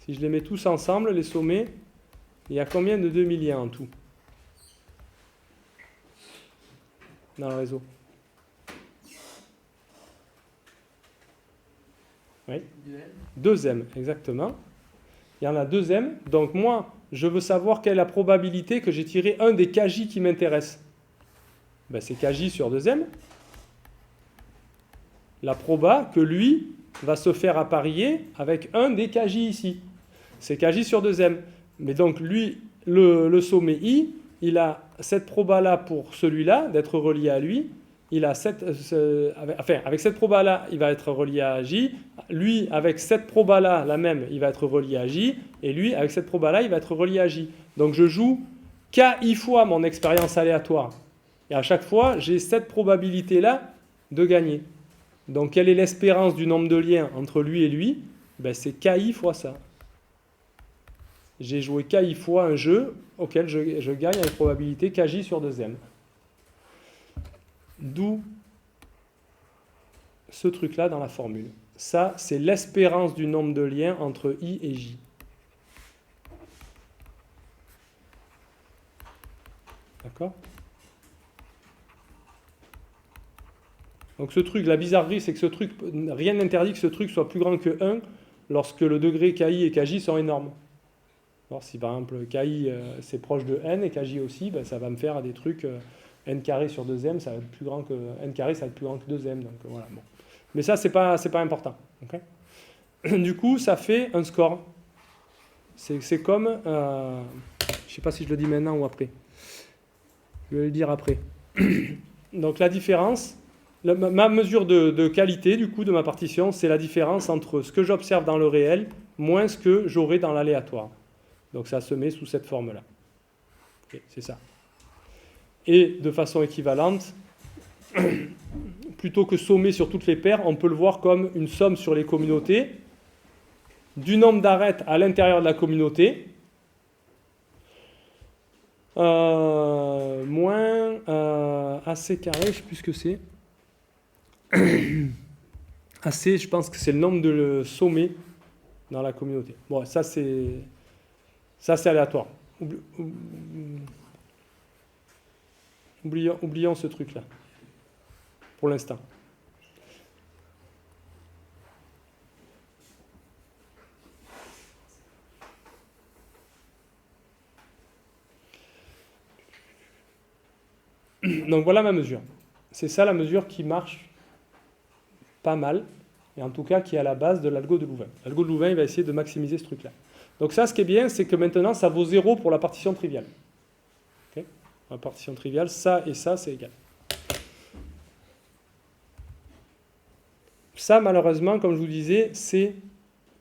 Si je les mets tous ensemble, les sommets, il y a combien de demi-liens en tout dans le réseau? Oui. 2M, exactement. Il y en a 2M. Donc moi, je veux savoir quelle est la probabilité que j'ai tiré un des KJ qui m'intéresse. Ben, c'est KJ sur 2M. La proba que lui va se faire apparier avec un des KJ ici. C'est KJ sur 2M. Mais donc lui, le sommet I, il a cette proba-là pour celui-là, d'être relié à lui. Il a avec cette proba-là, il va être relié à J. Lui, avec cette proba-là, la même, il va être relié à J. Et lui, avec cette proba-là, il va être relié à J. Donc je joue KI fois mon expérience aléatoire. Et à chaque fois, j'ai cette probabilité-là de gagner. Donc quelle est l'espérance du nombre de liens entre lui et lui? Ben, c'est KI fois ça. J'ai joué KI fois un jeu auquel je gagne avec probabilité KJ sur 2M. D'où ce truc-là dans la formule. Ça, c'est l'espérance du nombre de liens entre I et J. D'accord ? Donc ce truc, la bizarrerie, c'est que ce truc, rien n'interdit que ce truc soit plus grand que 1 lorsque le degré KI et KJ sont énormes. Alors, si par exemple KI c'est proche de n et KJ aussi, ben, ça va me faire des trucs n carré sur 2m, ça va être plus grand que n carré, ça va être plus grand que 2m. Donc voilà. Bon. Mais ça, c'est pas important. Okay. Du coup, ça fait un score. C'est comme, je sais pas si je le dis maintenant ou après. Je vais le dire après. Donc la différence. Ma mesure de qualité du coup de ma partition, c'est la différence entre ce que j'observe dans le réel moins ce que j'aurai dans l'aléatoire. Donc ça se met sous cette forme-là. Okay, c'est ça. Et de façon équivalente, plutôt que sommer sur toutes les paires, on peut le voir comme une somme sur les communautés du nombre d'arêtes à l'intérieur de la communauté moins AC carré, je ne sais plus ce que c'est. AC, je pense que c'est le nombre de sommets dans la communauté. Bon, ça c'est aléatoire. Oublions ce truc-là, pour l'instant. Donc voilà ma mesure. C'est ça la mesure qui marche pas mal, et en tout cas qui est à la base de l'algo de Louvain. L'algo de Louvain, il va essayer de maximiser ce truc-là. Donc ça, ce qui est bien, c'est que maintenant, ça vaut 0 pour la partition triviale. Okay, la partition triviale, ça et ça, c'est égal. Ça, malheureusement, comme je vous disais, c'est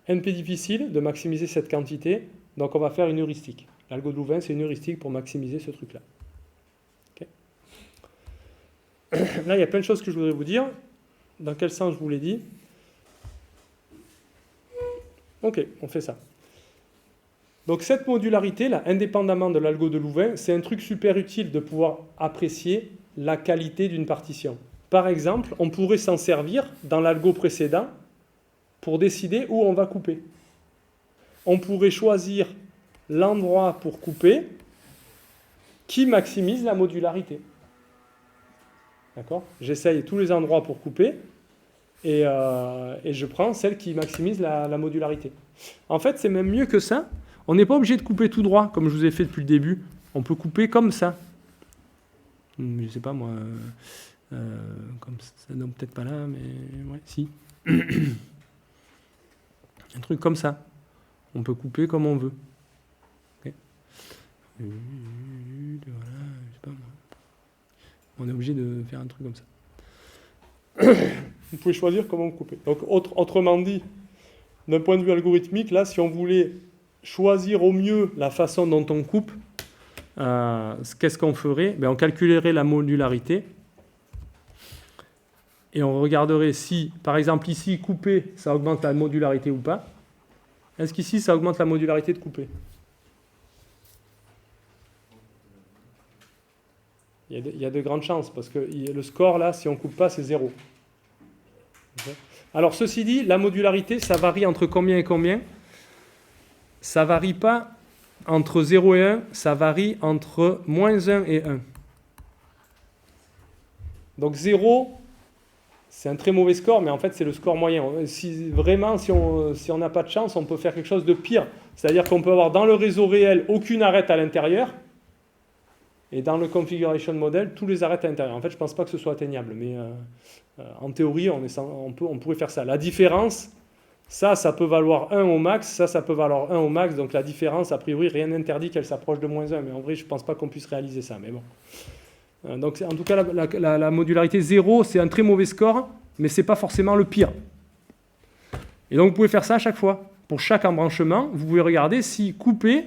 NP difficile de maximiser cette quantité, donc on va faire une heuristique. L'algo de Louvain, c'est une heuristique pour maximiser ce truc-là. Okay. Là, il y a plein de choses que je voudrais vous dire. Dans quel sens je vous l'ai dit? Ok, on fait ça. Donc cette modularité, là, indépendamment de l'algo de Louvain, c'est un truc super utile de pouvoir apprécier la qualité d'une partition. Par exemple, on pourrait s'en servir dans l'algo précédent pour décider où on va couper. On pourrait choisir l'endroit pour couper qui maximise la modularité. D'accord ? J'essaye tous les endroits pour couper et je prends celle qui maximise la modularité. En fait, c'est même mieux que ça. On n'est pas obligé de couper tout droit, comme je vous ai fait depuis le début. On peut couper comme ça. Je ne sais pas moi. Comme ça, non, peut-être pas là, mais ouais, si. Un truc comme ça. On peut couper comme on veut. Okay. Voilà, je sais pas moi. On est obligé de faire un truc comme ça. Vous pouvez choisir comment vous couper. Donc, autrement dit, d'un point de vue algorithmique, là, si on voulait choisir au mieux la façon dont on coupe, qu'est-ce qu'on ferait? On calculerait la modularité et on regarderait si, par exemple, ici, couper, ça augmente la modularité ou pas. Est-ce qu'ici, ça augmente la modularité de couper? Il y a de grandes chances, parce que le score, là, si on ne coupe pas, c'est 0. Okay. Alors, ceci dit, la modularité, ça varie entre combien et combien? Ça ne varie pas entre 0 et 1, ça varie entre moins 1 et 1. Donc 0, c'est un très mauvais score, mais en fait, c'est le score moyen. Si on n'a pas de chance, on peut faire quelque chose de pire. C'est-à-dire qu'on peut avoir dans le réseau réel aucune arête à l'intérieur, et dans le configuration model, tous les arêtes à l'intérieur. En fait, je ne pense pas que ce soit atteignable, mais en théorie, on pourrait faire ça. La différence, ça peut valoir 1 au max, ça peut valoir 1 au max, donc la différence, a priori, rien n'interdit qu'elle s'approche de moins 1, mais en vrai, je ne pense pas qu'on puisse réaliser ça, mais bon. Donc, en tout cas, la modularité 0, c'est un très mauvais score, mais ce n'est pas forcément le pire. Et donc, vous pouvez faire ça à chaque fois. Pour chaque embranchement, vous pouvez regarder si couper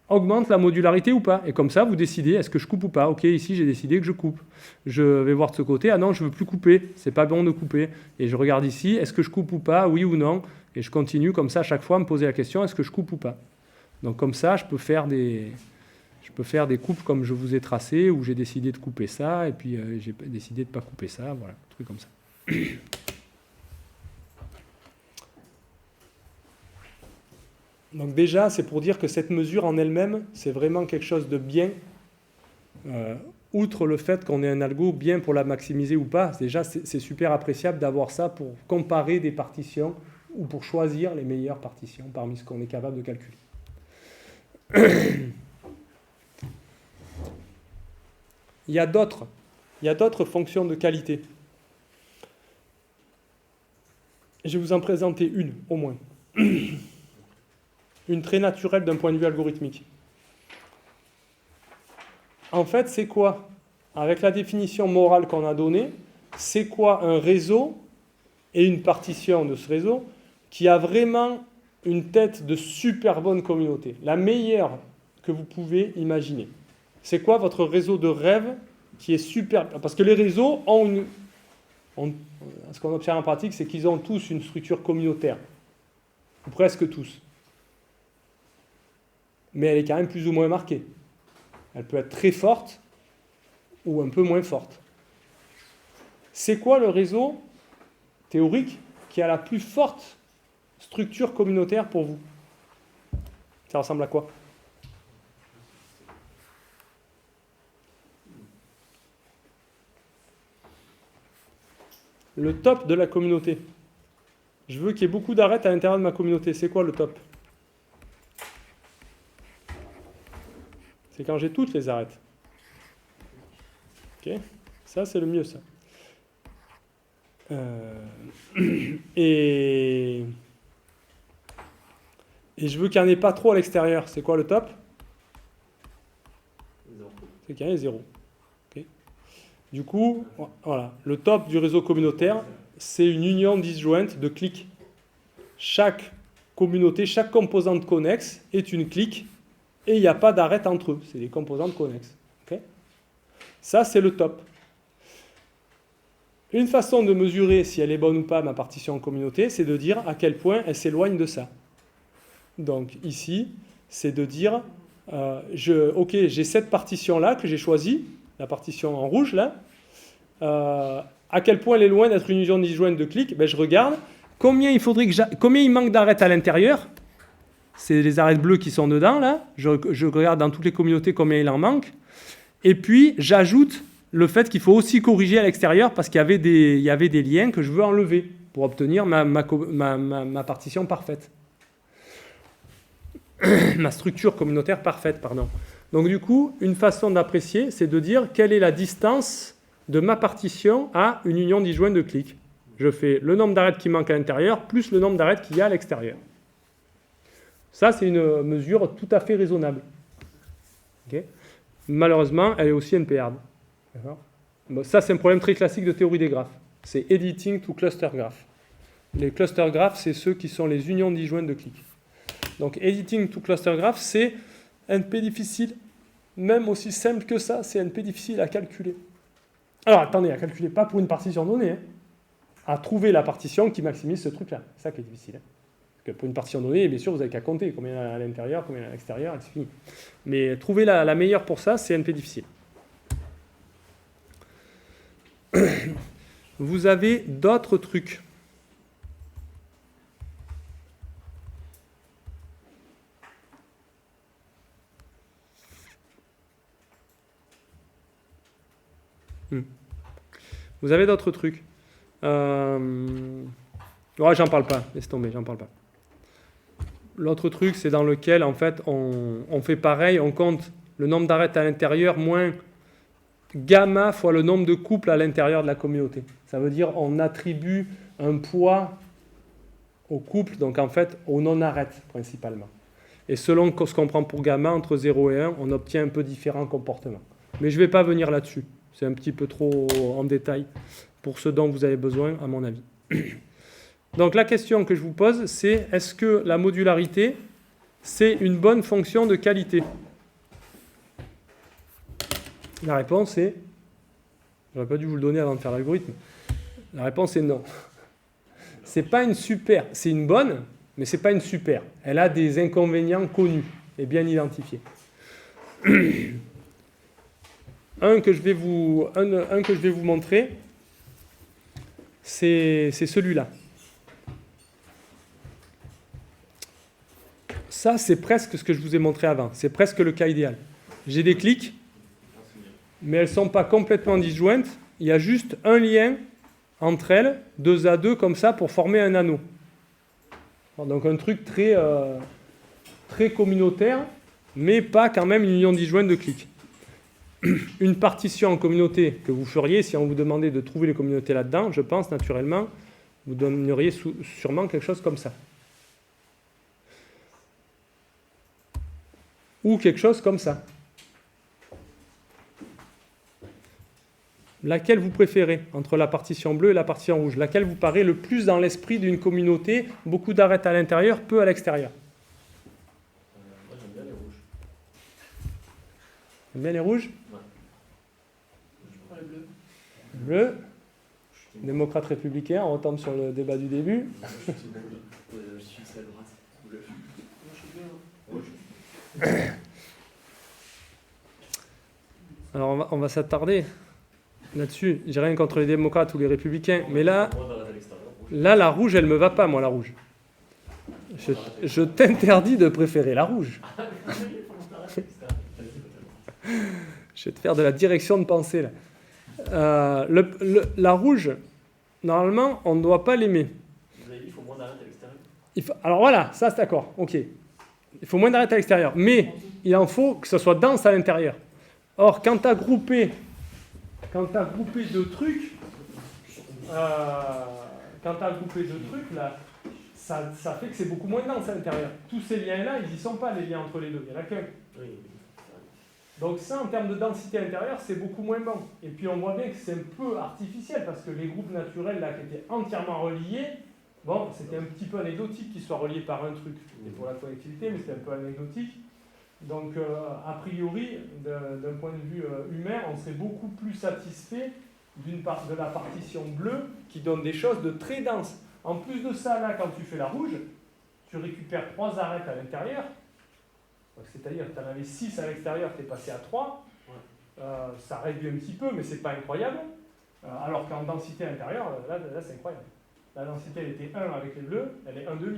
augmente la modularité ou pas. Et comme ça, vous décidez, est-ce que je coupe ou pas? Ok, ici, j'ai décidé que je coupe. Je vais voir de ce côté, ah non, je ne veux plus couper, c'est pas bon de couper. Et je regarde ici, est-ce que je coupe ou pas? Oui ou non? Et je continue comme ça à chaque fois à me poser la question, est-ce que je coupe ou pas? Donc comme ça, je peux faire des coupes comme je vous ai tracé, où j'ai décidé de couper ça, et puis j'ai décidé de ne pas couper ça, voilà, un truc comme ça. Donc déjà, c'est pour dire que cette mesure en elle-même, c'est vraiment quelque chose de bien, outre le fait qu'on ait un algo bien pour la maximiser ou pas. Déjà, c'est super appréciable d'avoir ça pour comparer des partitions ou pour choisir les meilleures partitions parmi ce qu'on est capable de calculer. Il y a d'autres fonctions de qualité. Je vais vous en présenter une, au moins. Une très naturelle d'un point de vue algorithmique. En fait, c'est quoi? Avec la définition morale qu'on a donnée, c'est quoi un réseau et une partition de ce réseau qui a vraiment une tête de super bonne communauté, la meilleure que vous pouvez imaginer? C'est quoi votre réseau de rêve qui est super? Parce que les réseaux ont ce qu'on observe en pratique, c'est qu'ils ont tous une structure communautaire, ou presque tous. Mais elle est quand même plus ou moins marquée. Elle peut être très forte ou un peu moins forte. C'est quoi le réseau théorique qui a la plus forte Structure communautaire pour vous. Ça ressemble à quoi? Le top de la communauté. Je veux qu'il y ait beaucoup d'arêtes à l'intérieur de ma communauté. C'est quoi le top? C'est quand j'ai toutes les arêtes. Ok? Ça, c'est le mieux, ça. Et je veux qu'il n'y en ait pas trop à l'extérieur. C'est quoi le top? C'est qu'il y en ait 0. Okay. Du coup, voilà. Le top du réseau communautaire, c'est une union disjointe de clics. Chaque communauté, chaque composante connexe est une clique et il n'y a pas d'arête entre eux. C'est des composantes connexes. Okay. Ça, c'est le top. Une façon de mesurer si elle est bonne ou pas, ma partition en communauté, c'est de dire à quel point elle s'éloigne de ça. Donc ici, c'est de dire, ok, j'ai cette partition-là que j'ai choisie, la partition en rouge, là. À quel point elle est loin d'être une union disjointe de clics? Ben, je regarde combien il manque d'arêtes à l'intérieur. C'est les arêtes bleues qui sont dedans, là. Je regarde dans toutes les communautés combien il en manque. Et puis, j'ajoute le fait qu'il faut aussi corriger à l'extérieur parce qu'il y avait des liens que je veux enlever pour obtenir ma partition parfaite. Ma structure communautaire parfaite, pardon. Donc du coup, une façon d'apprécier, c'est de dire quelle est la distance de ma partition à une union disjointe de clics. Je fais le nombre d'arêtes qui manquent à l'intérieur plus le nombre d'arêtes qu'il y a à l'extérieur. Ça, c'est une mesure tout à fait raisonnable. Okay. Malheureusement, elle est aussi NP-hard. Bon, ça, c'est un problème très classique de théorie des graphes. C'est editing to cluster graph. Les cluster graphes, c'est ceux qui sont les unions disjointes de clics. Donc, editing to cluster graph, c'est NP difficile. Même aussi simple que ça, c'est NP difficile à calculer. Alors, attendez, à calculer pas pour une partition donnée, hein, à trouver la partition qui maximise ce truc-là. C'est ça qui est difficile. Hein. Parce que pour une partition donnée, bien sûr, vous n'avez qu'à compter combien il y a à l'intérieur, combien il y a à l'extérieur, et c'est fini. Mais trouver la meilleure pour ça, c'est NP difficile. Vous avez d'autres trucs. Vous avez d'autres trucs. Ouais, j'en parle pas. Laisse tomber, j'en parle pas. L'autre truc, c'est dans lequel, en fait, on fait pareil. On compte le nombre d'arêtes à l'intérieur moins gamma fois le nombre de couples à l'intérieur de la communauté. Ça veut dire on attribue un poids au couple, donc en fait aux non-arêtes principalement. Et selon ce qu'on prend pour gamma, entre 0 et 1, on obtient un peu différents comportements. Mais je ne vais pas venir là-dessus. C'est un petit peu trop en détail pour ce dont vous avez besoin, à mon avis. Donc la question que je vous pose, c'est est-ce que la modularité, c'est une bonne fonction de qualité? La réponse est, j'aurais pas dû vous le donner avant de faire l'algorithme. La réponse est non. C'est pas une super, c'est une bonne, mais c'est pas une super. Elle a des inconvénients connus et bien identifiés. Un que je vais vous montrer, c'est celui-là. Ça, c'est presque ce que je vous ai montré avant. C'est presque le cas idéal. J'ai des clics, mais elles ne sont pas complètement disjointes. Il y a juste un lien entre elles, 2 à 2, comme ça, pour former un anneau. Donc un truc très communautaire, mais pas quand même une union disjointe de clics. Une partition en communauté que vous feriez, si on vous demandait de trouver les communautés là-dedans, je pense naturellement, vous donneriez sûrement quelque chose comme ça. Ou quelque chose comme ça. Laquelle vous préférez entre la partition bleue et la partition rouge? Laquelle vous paraît le plus dans l'esprit d'une communauté? Beaucoup d'arêtes à l'intérieur, peu à l'extérieur. Moi, j'aime bien les rouges. J'aime bien les rouges? Ouais. Je prends les bleus. Bleu. Démocrate républicain, on retombe sur le débat du début. Je suis à droite. Bleu. Moi, je suis bleu. Rouge. Alors on va s'attarder là-dessus. J'ai rien contre les démocrates ou les républicains, mais là, la rouge, elle me va pas, moi, la rouge. Je t'interdis de préférer la rouge. Je vais te faire de la direction de pensée, là. La rouge, normalement, on ne doit pas l'aimer. Vous avez dit qu'il faut moins d'arêtes à l'extérieur. Alors voilà, ça c'est d'accord, ok. Il faut moins d'arêtes à l'extérieur, mais il en faut que ce soit dense à l'intérieur. Or, quand tu as groupé deux trucs, là, ça fait que c'est beaucoup moins dense à l'intérieur. Tous ces liens-là, ils n'y sont pas, les liens entre les deux, il n'y en a qu'un. Oui. Donc ça, en termes de densité intérieure, c'est beaucoup moins bon. Et puis on voit bien que c'est un peu artificiel, parce que les groupes naturels là, qui étaient entièrement reliés, bon, c'était un petit peu anecdotique qu'ils soient reliés par un truc. C'était pour la connectivité, mais c'était un peu anecdotique. Donc, a priori, d'un point de vue humain, on serait beaucoup plus satisfait de la partition bleue qui donne des choses de très denses. En plus de ça, là, quand tu fais la rouge, tu récupères 3 arêtes à l'intérieur. C'est-à-dire que tu en avais 6 à l'extérieur, tu es passé à 3. Ça réduit un petit peu, mais c'est pas incroyable. Alors qu'en densité intérieure, là c'est incroyable. La densité, elle était 1 avec les bleus, elle est 1,5.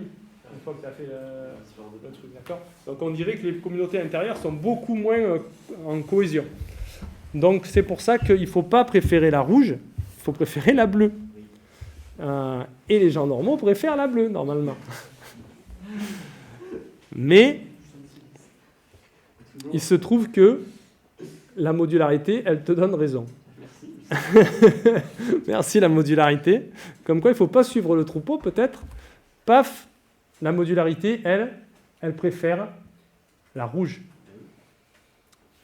Une fois que tu as fait le truc, d'accord ? Donc on dirait que les communautés intérieures sont beaucoup moins en cohésion. Donc c'est pour ça qu'il ne faut pas préférer la rouge, il faut préférer la bleue. Et les gens normaux préfèrent la bleue, normalement. Mais il se trouve que la modularité, elle te donne raison. Merci la modularité. Comme quoi il ne faut pas suivre le troupeau, peut-être. Paf, la modularité, elle préfère la rouge.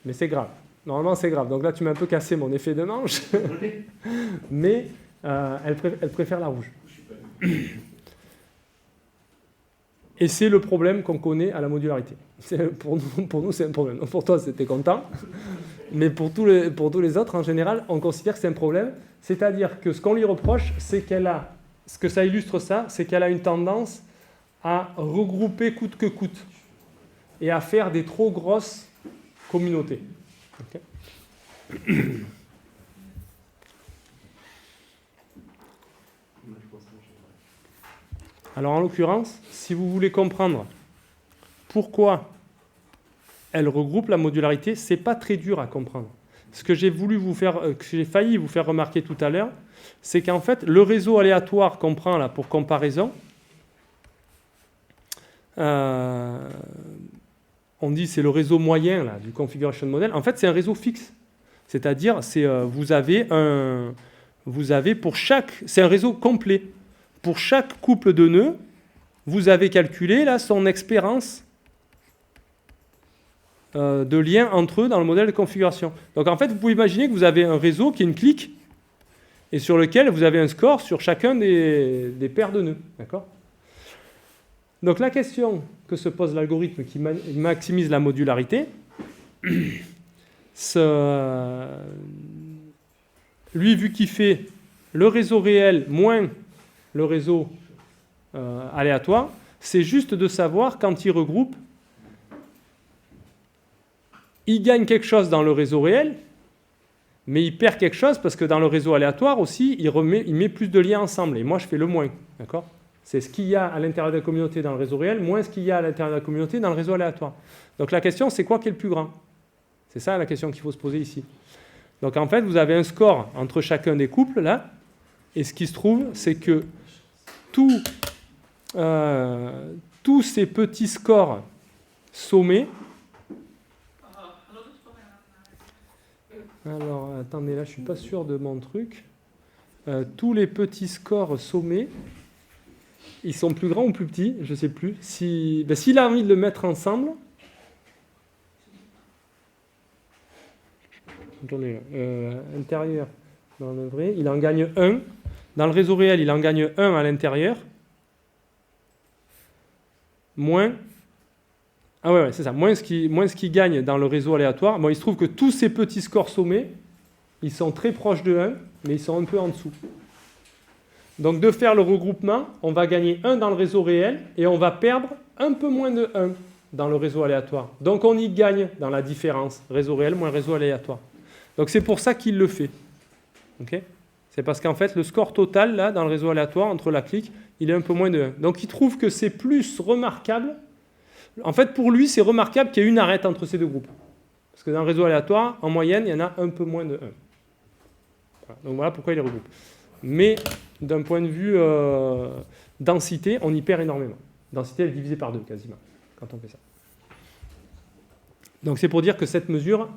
Mais c'est grave. Normalement, c'est grave. Donc là, tu m'as un peu cassé mon effet de manche. Mais elle préfère la rouge. Et c'est le problème qu'on connaît à la modularité. Pour nous, c'est un problème. Pour toi, c'était content. Mais pour tous les autres, en général, on considère que c'est un problème. C'est-à-dire que ce qu'on lui reproche, c'est qu'elle a... Ce que ça illustre ça, c'est qu'elle a une tendance à regrouper coûte que coûte et à faire des trop grosses communautés. Okay. Alors en l'occurrence, si vous voulez comprendre pourquoi elle regroupe la modularité, c'est pas très dur à comprendre. Ce que j'ai failli vous faire remarquer tout à l'heure, c'est qu'en fait, le réseau aléatoire qu'on prend là pour comparaison, on dit c'est le réseau moyen là, du configuration model. En fait, c'est un réseau fixe. C'est-à-dire, vous avez pour chaque... C'est un réseau complet. Pour chaque couple de nœuds, vous avez calculé là, son espérance de lien entre eux dans le modèle de configuration. Donc en fait, vous pouvez imaginer que vous avez un réseau qui est une clique et sur lequel vous avez un score sur chacun des paires de nœuds. D'accord ? Donc la question que se pose l'algorithme qui maximise la modularité, lui, vu qu'il fait le réseau réel moins le réseau aléatoire, c'est juste de savoir quand il regroupe, il gagne quelque chose dans le réseau réel, mais il perd quelque chose parce que dans le réseau aléatoire aussi, il met plus de liens ensemble. Et moi, je fais le moins. D'accord ? C'est ce qu'il y a à l'intérieur de la communauté dans le réseau réel, moins ce qu'il y a à l'intérieur de la communauté dans le réseau aléatoire. Donc la question, c'est quoi qui est le plus grand ? C'est ça la question qu'il faut se poser ici. Donc en fait, vous avez un score entre chacun des couples, là, et ce qui se trouve, c'est que tous ces petits scores sommés... Alors, attendez, là, je ne suis pas sûr de mon truc. Tous les petits scores sommés, ils sont plus grands ou plus petits, je ne sais plus. S'il a envie de le mettre ensemble... Attendez, intérieur, dans le vrai, il en gagne 1. Dans le réseau réel, il en gagne 1 à l'intérieur. Moins... Ah ouais, c'est ça. Moins ce qu'il gagne dans le réseau aléatoire. Bon, il se trouve que tous ces petits scores sommés, ils sont très proches de 1, mais ils sont un peu en dessous. Donc, de faire le regroupement, on va gagner 1 dans le réseau réel et on va perdre un peu moins de 1 dans le réseau aléatoire. Donc, on y gagne dans la différence. Réseau réel moins réseau aléatoire. Donc, c'est pour ça qu'il le fait. Okay ? C'est parce qu'en fait, le score total, là, dans le réseau aléatoire, entre la clique, il est un peu moins de 1. Donc il trouve que c'est plus remarquable. En fait, pour lui, c'est remarquable qu'il y ait une arête entre ces deux groupes. Parce que dans un réseau aléatoire, en moyenne, il y en a un peu moins de 1. Voilà. Donc voilà pourquoi il les regroupe. Mais d'un point de vue densité, on y perd énormément. Densité, elle est divisée par 2 quasiment, quand on fait ça. Donc c'est pour dire que cette mesure,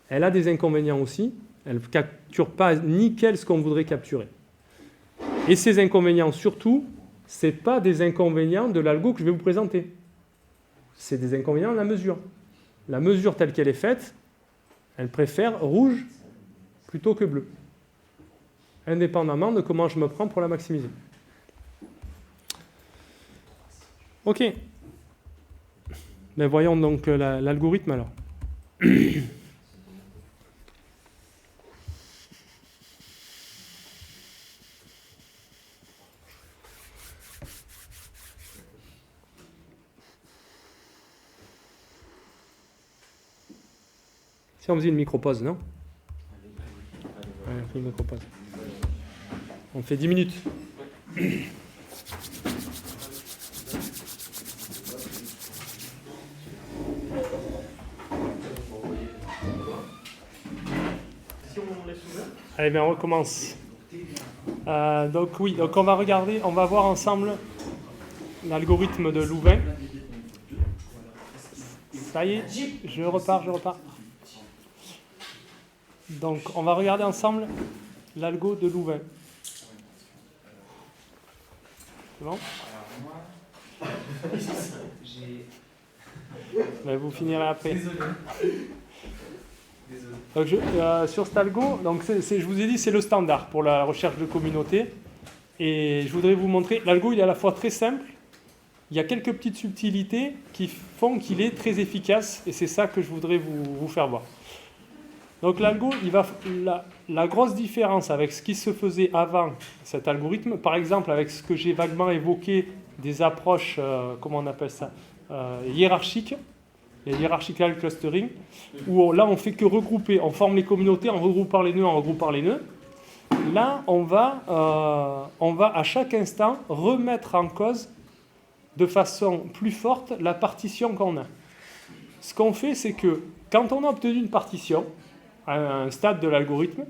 elle a des inconvénients aussi. Elle ne capture pas nickel ce qu'on voudrait capturer. Et ces inconvénients, surtout, ce n'est pas des inconvénients de l'algo que je vais vous présenter. C'est des inconvénients de la mesure. La mesure telle qu'elle est faite, elle préfère rouge plutôt que bleu, indépendamment de comment je me prends pour la maximiser. Ok. Mais voyons donc l'algorithme alors. Si on faisait une micro-pause, non? Ouais, on fait une micro-pause. On fait 10 minutes. Allez, bien, on recommence. Donc oui, donc on va regarder, on va voir ensemble l'algorithme de Louvain. Ça y est, je repars. Donc on va regarder ensemble l'algo de Louvain. C'est bon? Mais vous finirez après. Donc sur cet algo, donc je vous ai dit c'est le standard pour la recherche de communauté. Et je voudrais vous montrer, l'algo il est à la fois très simple, il y a quelques petites subtilités qui font qu'il est très efficace et c'est ça que je voudrais vous faire voir. Donc l'algo, la grosse différence avec ce qui se faisait avant cet algorithme, par exemple avec ce que j'ai vaguement évoqué des approches, comment on appelle ça, hiérarchiques, les hierarchical clustering, où là on ne fait que regrouper, on forme les communautés en regroupant les nœuds, Là, on va à chaque instant remettre en cause de façon plus forte la partition qu'on a. Ce qu'on fait, c'est que quand on a obtenu une partition, à un stade de l'algorithme,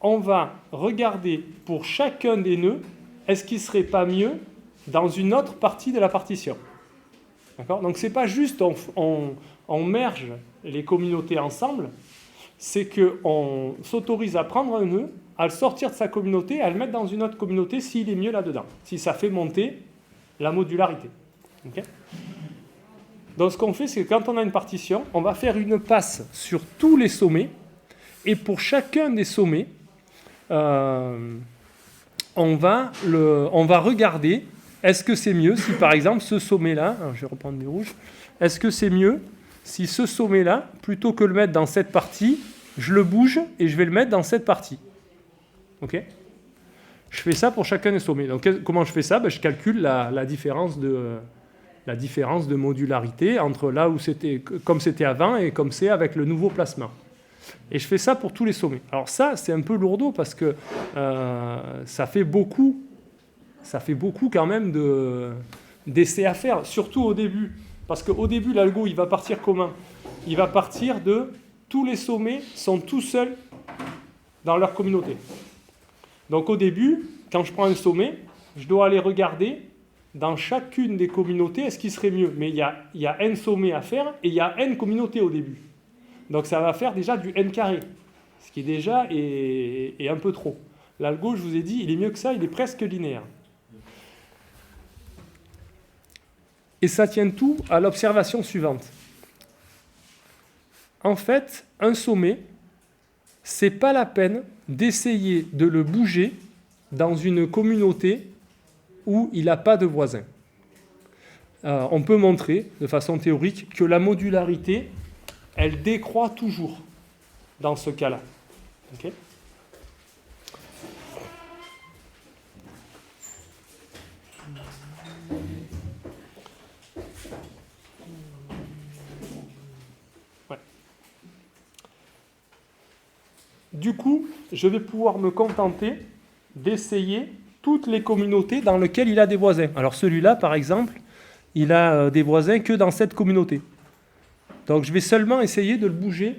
on va regarder pour chacun des nœuds, est-ce qu'il ne serait pas mieux dans une autre partie de la partition. D'accord ? Donc ce n'est pas juste on merge les communautés ensemble, c'est qu'on s'autorise à prendre un nœud, à le sortir de sa communauté, à le mettre dans une autre communauté s'il est mieux là-dedans, si ça fait monter la modularité. Okay ? Donc ce qu'on fait, c'est que quand on a une partition, on va faire une passe sur tous les sommets, et pour chacun des sommets, on va regarder, est-ce que c'est mieux si par exemple ce sommet-là, je vais reprendre du rouge, est-ce que c'est mieux si ce sommet-là, plutôt que le mettre dans cette partie, je le bouge et je vais le mettre dans cette partie. Ok ? Je fais ça pour chacun des sommets. Donc comment je fais ça ? Je calcule la différence de modularité entre là où c'était comme c'était avant et comme c'est avec le nouveau placement. Et je fais ça pour tous les sommets. Alors ça, c'est un peu lourdeau parce que ça fait beaucoup quand même d'essais à faire, surtout au début. Parce qu'au début, l'algo, il va partir comment ? Il va partir de tous les sommets sont tout seuls dans leur communauté. Donc au début, quand je prends un sommet, je dois aller regarder dans chacune des communautés, est-ce qu'il serait mieux ? Mais il y a n sommets à faire et il y a n communautés au début. Donc ça va faire déjà du n carré, ce qui déjà est un peu trop. L'algo, je vous ai dit, il est mieux que ça, il est presque linéaire. Et ça tient tout à l'observation suivante. En fait, un sommet, c'est pas la peine d'essayer de le bouger dans une communauté où il n'a pas de voisins. On peut montrer, de façon théorique, que la modularité, elle décroît toujours dans ce cas-là. Okay ? Ouais. Du coup, je vais pouvoir me contenter d'essayer toutes les communautés dans lesquelles il a des voisins. Alors celui-là, par exemple, il a des voisins que dans cette communauté. Donc je vais seulement essayer de le bouger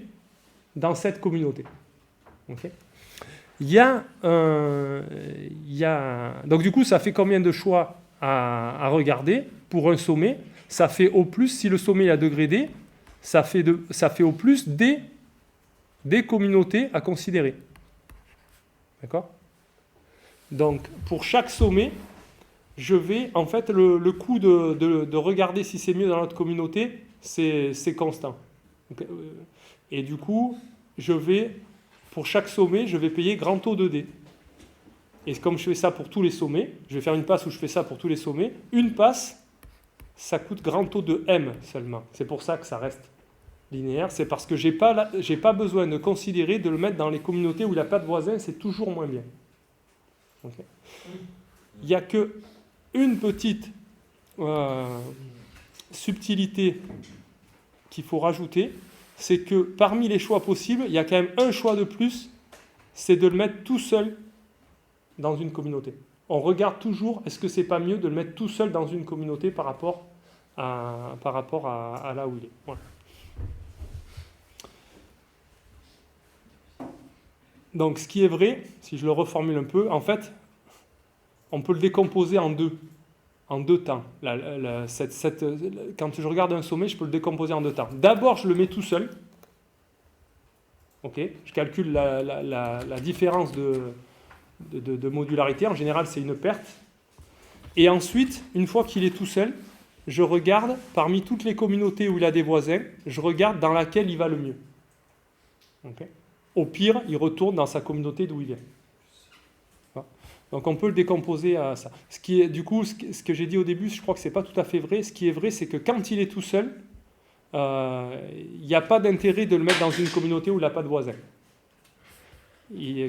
dans cette communauté. Okay. Donc du coup, ça fait combien de choix à regarder pour un sommet? Ça fait au plus, si le sommet est à degré D, ça fait au plus des communautés à considérer. D'accord? Donc, pour chaque sommet, je vais, en fait, le coût de regarder si c'est mieux dans notre communauté, c'est constant. Donc, et du coup, pour chaque sommet, je vais payer grand taux de D. Et comme je fais ça pour tous les sommets, je vais faire une passe où je fais ça pour tous les sommets, une passe, ça coûte grand taux de M seulement. C'est pour ça que ça reste linéaire. C'est parce que je n'ai pas besoin de considérer de le mettre dans les communautés où il n'y a pas de voisins, c'est toujours moins bien. Okay. Il n'y a qu'une petite subtilité qu'il faut rajouter, c'est que parmi les choix possibles, il y a quand même un choix de plus, c'est de le mettre tout seul dans une communauté. On regarde toujours, est-ce que c'est pas mieux de le mettre tout seul dans une communauté par rapport à là où il est. Voilà. Donc ce qui est vrai, si je le reformule un peu, en fait, on peut le décomposer en deux temps. Quand je regarde un sommet, je peux le décomposer en deux temps. D'abord, je le mets tout seul. Okay. Je calcule la différence de modularité. En général, c'est une perte. Et ensuite, une fois qu'il est tout seul, je regarde, parmi toutes les communautés où il a des voisins, je regarde dans laquelle il va le mieux. Okay. Au pire, il retourne dans sa communauté d'où il vient. Donc on peut le décomposer à ça. Du coup, ce que j'ai dit au début, je crois que ce n'est pas tout à fait vrai. Ce qui est vrai, c'est que quand il est tout seul, il n'y a pas d'intérêt de le mettre dans une communauté où il n'a pas de voisins.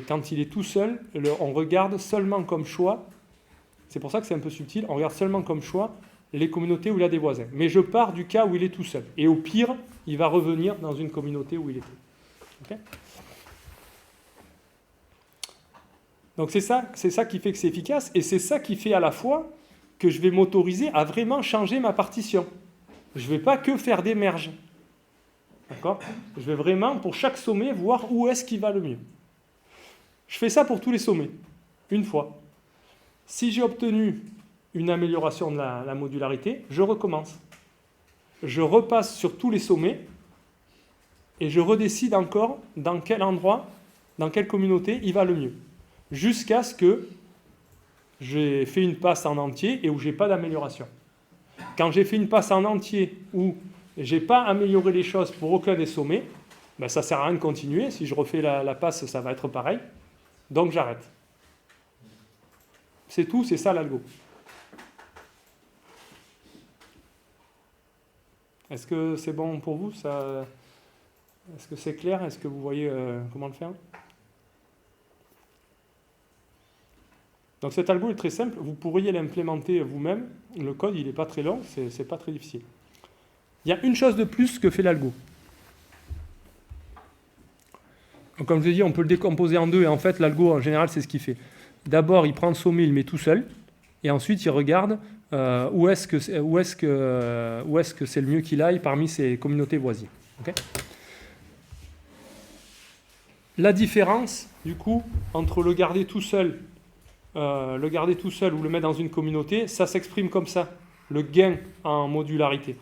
Quand il est tout seul, on regarde seulement comme choix, c'est pour ça que c'est un peu subtil, on regarde seulement comme choix les communautés où il a des voisins. Mais je pars du cas où il est tout seul. Et au pire, il va revenir dans une communauté où il était. Okay. Donc c'est ça qui fait que c'est efficace, et c'est ça qui fait à la fois que je vais m'autoriser à vraiment changer ma partition. Je ne vais pas que faire des merges. D'accord ? Je vais vraiment, pour chaque sommet, voir où est-ce qu'il va le mieux. Je fais ça pour tous les sommets, une fois. Si j'ai obtenu une amélioration de la modularité, je recommence. Je repasse sur tous les sommets, et je redécide encore dans quel endroit, dans quelle communauté il va le mieux. Jusqu'à ce que j'ai fait une passe en entier et où je n'ai pas d'amélioration. Quand j'ai fait une passe en entier où je n'ai pas amélioré les choses pour aucun des sommets, ben ça ne sert à rien de continuer. Si je refais la passe, ça va être pareil. Donc j'arrête. C'est tout, c'est ça l'algo. Est-ce que c'est bon pour vous ça... Est-ce que c'est clair? Est-ce que vous voyez comment le faire? Donc cet algo est très simple, vous pourriez l'implémenter vous-même, le code il n'est pas très long, c'est pas très difficile. Il y a une chose de plus que fait l'algo. Donc, comme je l'ai dit, on peut le décomposer en deux, et en fait l'algo en général c'est ce qu'il fait. D'abord il prend le sommet, il le met tout seul, et ensuite il regarde où est-ce que c'est le mieux qu'il aille parmi ses communautés voisines. Okay. La différence, du coup, entre le garder tout seul ou le mettre dans une communauté, ça s'exprime comme ça, le gain en modularité.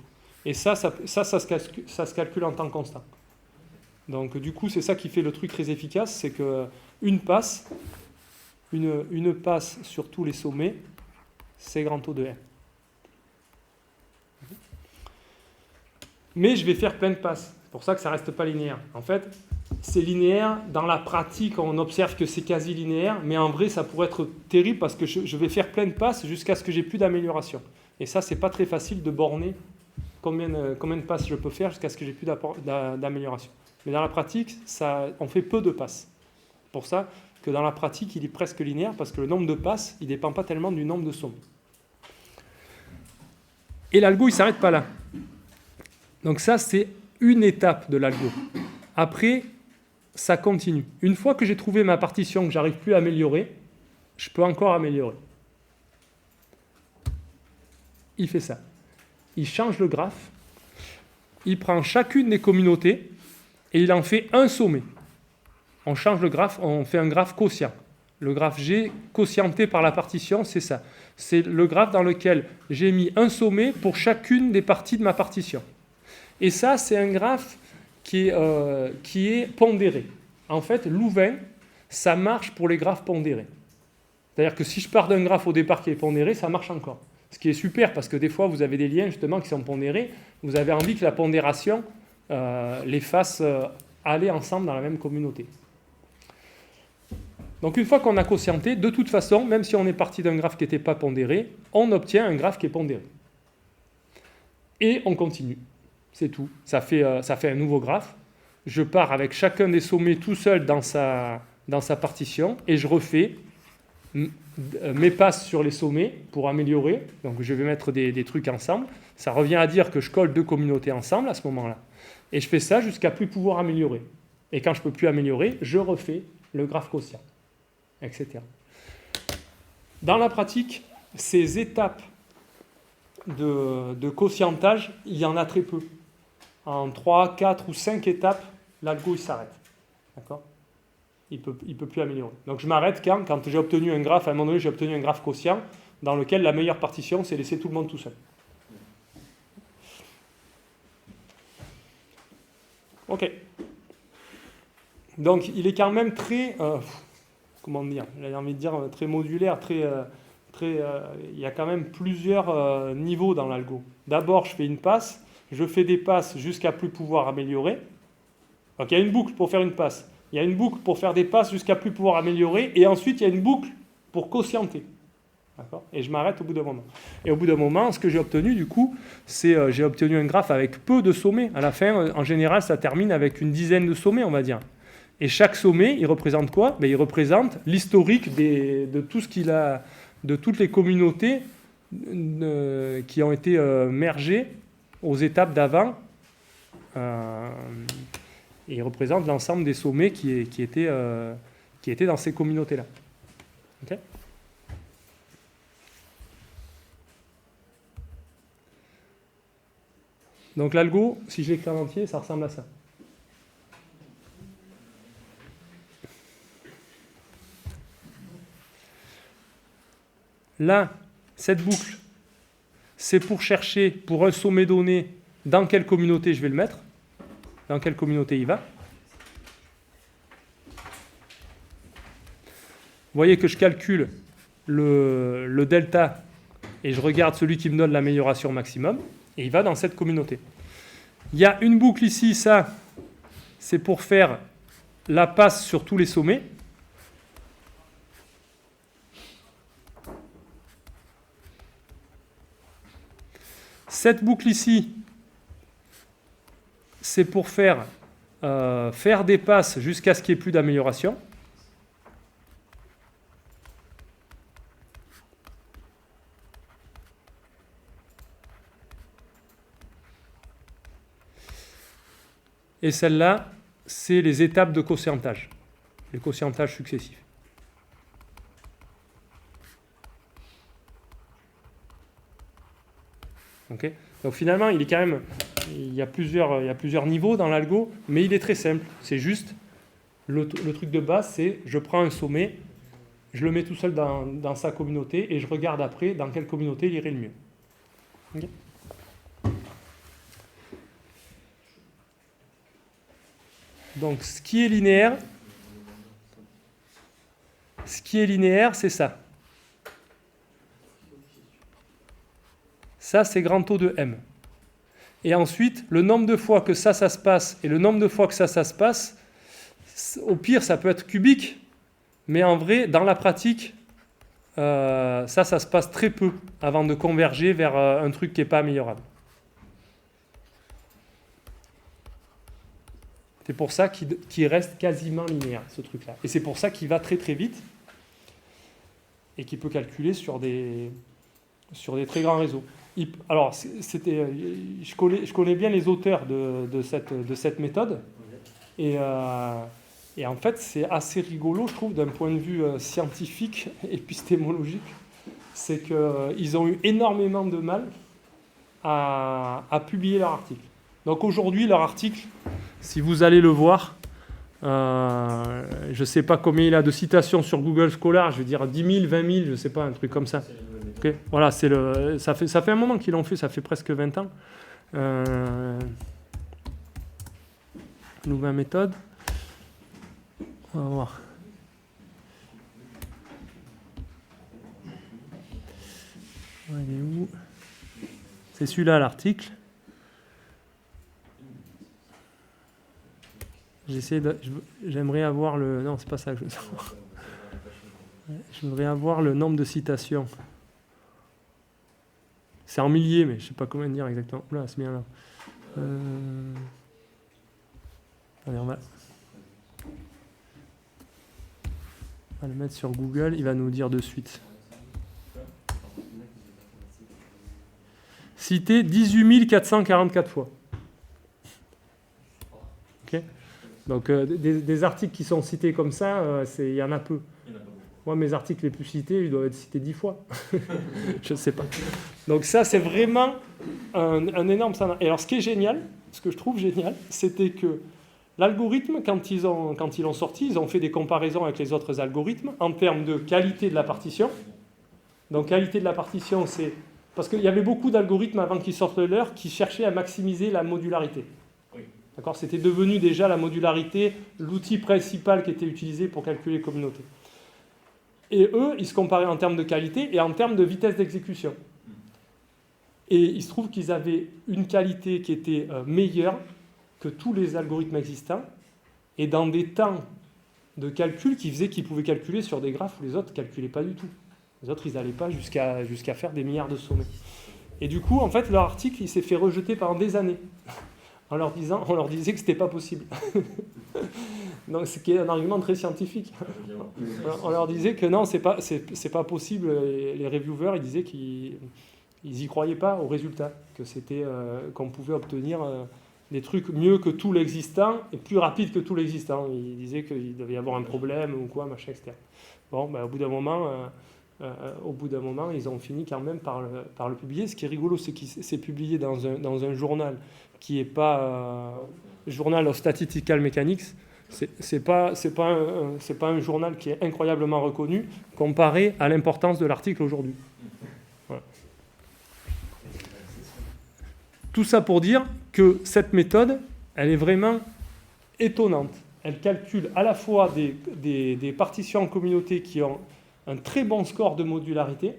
Et ça se calcule en temps constant. Donc du coup, c'est ça qui fait le truc très efficace, c'est qu'une passe sur tous les sommets, c'est grand taux de n. Mais je vais faire plein de passes, c'est pour ça que ça ne reste pas linéaire. En fait, c'est linéaire, dans la pratique on observe que c'est quasi linéaire, mais en vrai ça pourrait être terrible parce que je vais faire plein de passes jusqu'à ce que j'ai plus d'amélioration. Et ça c'est pas très facile de borner combien de passes je peux faire jusqu'à ce que j'ai plus d'amélioration. Mais dans la pratique, on fait peu de passes. C'est pour ça que dans la pratique il est presque linéaire parce que le nombre de passes il ne dépend pas tellement du nombre de sommets. Et l'algo il ne s'arrête pas là. Donc ça c'est une étape de l'algo. Après, ça continue. Une fois que j'ai trouvé ma partition que j'arrive plus à améliorer, je peux encore améliorer. Il fait ça. Il change le graphe, il prend chacune des communautés et il en fait un sommet. On change le graphe, on fait un graphe quotient. Le graphe G quotienté par la partition, c'est ça. C'est le graphe dans lequel j'ai mis un sommet pour chacune des parties de ma partition. Et ça, c'est un graphe qui est pondéré. En fait, Louvain, ça marche pour les graphes pondérés. C'est-à-dire que si je pars d'un graphe au départ qui est pondéré, ça marche encore. Ce qui est super, parce que des fois, vous avez des liens justement qui sont pondérés. Vous avez envie que la pondération les fasse aller ensemble dans la même communauté. Donc une fois qu'on a quotienté, de toute façon, même si on est parti d'un graphe qui n'était pas pondéré, on obtient un graphe qui est pondéré. Et on continue. C'est tout. Ça fait un nouveau graphe. Je pars avec chacun des sommets tout seul dans sa partition et je refais mes passes sur les sommets pour améliorer. Donc je vais mettre des trucs ensemble. Ça revient à dire que je colle deux communautés ensemble à ce moment-là. Et je fais ça jusqu'à plus pouvoir améliorer. Et quand je ne peux plus améliorer, je refais le graphe quotient, etc. Dans la pratique, ces étapes de quotientage, il y en a très peu. En 3, 4 ou 5 étapes, l'algo il s'arrête. D'accord ? Il peut plus améliorer. Donc je m'arrête quand j'ai obtenu un graphe, à un moment donné j'ai obtenu un graphe quotient dans lequel la meilleure partition c'est laisser tout le monde tout seul. Ok. Donc il est quand même très, comment dire, j'ai envie de dire très modulaire, il y a quand même plusieurs niveaux dans l'algo. D'abord je fais une passe, je fais des passes jusqu'à plus pouvoir améliorer. Donc il y a une boucle pour faire une passe. Il y a une boucle pour faire des passes jusqu'à plus pouvoir améliorer. Et ensuite, il y a une boucle pour quotienter. D'accord ? Et je m'arrête au bout d'un moment. Et au bout d'un moment, ce que j'ai obtenu, du coup, c'est j'ai obtenu un graphe avec peu de sommets. À la fin, en général, ça termine avec une dizaine de sommets, on va dire. Et chaque sommet, il représente quoi ? Il représente l'historique de tout ce qu'il a, de toutes les communautés qui ont été mergées aux étapes d'avant. Et il représente l'ensemble des sommets qui étaient dans ces communautés-là. Okay ? Donc l'algo, si je l'écris en entier, ça ressemble à ça. Là, cette boucle, c'est pour chercher, pour un sommet donné, dans quelle communauté je vais le mettre. Dans quelle communauté il va. Vous voyez que je calcule le delta et je regarde celui qui me donne l'amélioration maximum et il va dans cette communauté. Il y a une boucle ici, ça, c'est pour faire la passe sur tous les sommets. Cette boucle ici, c'est pour faire des passes jusqu'à ce qu'il n'y ait plus d'amélioration. Et celle-là, c'est les étapes de quotientage, les quotientages successifs. Okay ? Donc finalement, il y a plusieurs niveaux dans l'algo, mais il est très simple. C'est juste, le truc de base, c'est je prends un sommet, je le mets tout seul dans sa communauté et je regarde après dans quelle communauté il irait le mieux. Okay ? Donc ce qui est linéaire, c'est ça. Ça, c'est grand O de M. Et ensuite, le nombre de fois que ça se passe et le nombre de fois que ça se passe, au pire, ça peut être cubique, mais en vrai, dans la pratique, ça se passe très peu avant de converger vers un truc qui n'est pas améliorable. C'est pour ça qu'il reste quasiment linéaire, ce truc-là. Et c'est pour ça qu'il va très très vite et qu'il peut calculer sur des très grands réseaux. Alors, je connais bien les auteurs de cette méthode et Et en fait, c'est assez rigolo, je trouve, d'un point de vue scientifique, épistémologique. C'est qu'ils ont eu énormément de mal à publier leur article. Donc aujourd'hui, leur article, si vous allez le voir, je ne sais pas combien il a de citations sur Google Scholar, je vais dire 10 000, 20 000, je ne sais pas, un truc comme ça. Okay. Voilà, ça fait un moment qu'ils l'ont fait, ça fait presque 20 ans. Nouvelle méthode. On va voir. Il est où ? C'est celui-là l'article. J'aimerais avoir le... Non, c'est pas ça que je veux savoir. Je voudrais avoir le nombre de citations. C'est en milliers, mais je ne sais pas combien dire exactement. Là, c'est bien là. Allez, on va le mettre sur Google, il va nous dire de suite. Cité 18 444 fois. Ok. Donc des articles qui sont cités comme ça, il y en a peu. Moi, mes articles les plus cités, ils doivent être cités 10 fois. Je ne sais pas. Donc ça, c'est vraiment un énorme standard. Et alors, ce qui est génial, ce que je trouve génial, c'était que l'algorithme, quand ils l'ont sorti, ils ont fait des comparaisons avec les autres algorithmes en termes de qualité de la partition. Donc, qualité de la partition, c'est... Parce qu'il y avait beaucoup d'algorithmes avant qu'ils sortent de leur qui cherchaient à maximiser la modularité. Oui. D'accord ? C'était devenu déjà la modularité, l'outil principal qui était utilisé pour calculer les communautés. Et eux, ils se comparaient en termes de qualité et en termes de vitesse d'exécution. Et il se trouve qu'ils avaient une qualité qui était meilleure que tous les algorithmes existants et dans des temps de calcul qui faisaient qu'ils pouvaient calculer sur des graphes où les autres ne calculaient pas du tout. Les autres, ils n'allaient pas jusqu'à faire des milliards de sommets. Et du coup, en fait, leur article, il s'est fait rejeter pendant des années. On leur disait que ce n'était pas possible. Donc, ce qui est un argument très scientifique. On leur disait que non, c'est pas possible. Les reviewers, ils disaient qu'ils n'y croyaient pas au résultat, que c'était qu'on pouvait obtenir des trucs mieux que tout l'existant et plus rapide que tout l'existant. Ils disaient qu'il devait y avoir un problème ou quoi, machin, etc. Bon, ben, au bout d'un moment, ils ont fini quand même par le publier. Ce qui est rigolo, c'est qu'il s'est publié dans un journal qui n'est pas Journal of Statistical Mechanics. C'est pas un journal qui est incroyablement reconnu comparé à l'importance de l'article aujourd'hui. Voilà. Tout ça pour dire que cette méthode, elle est vraiment étonnante. Elle calcule à la fois des partitions en communauté qui ont un très bon score de modularité,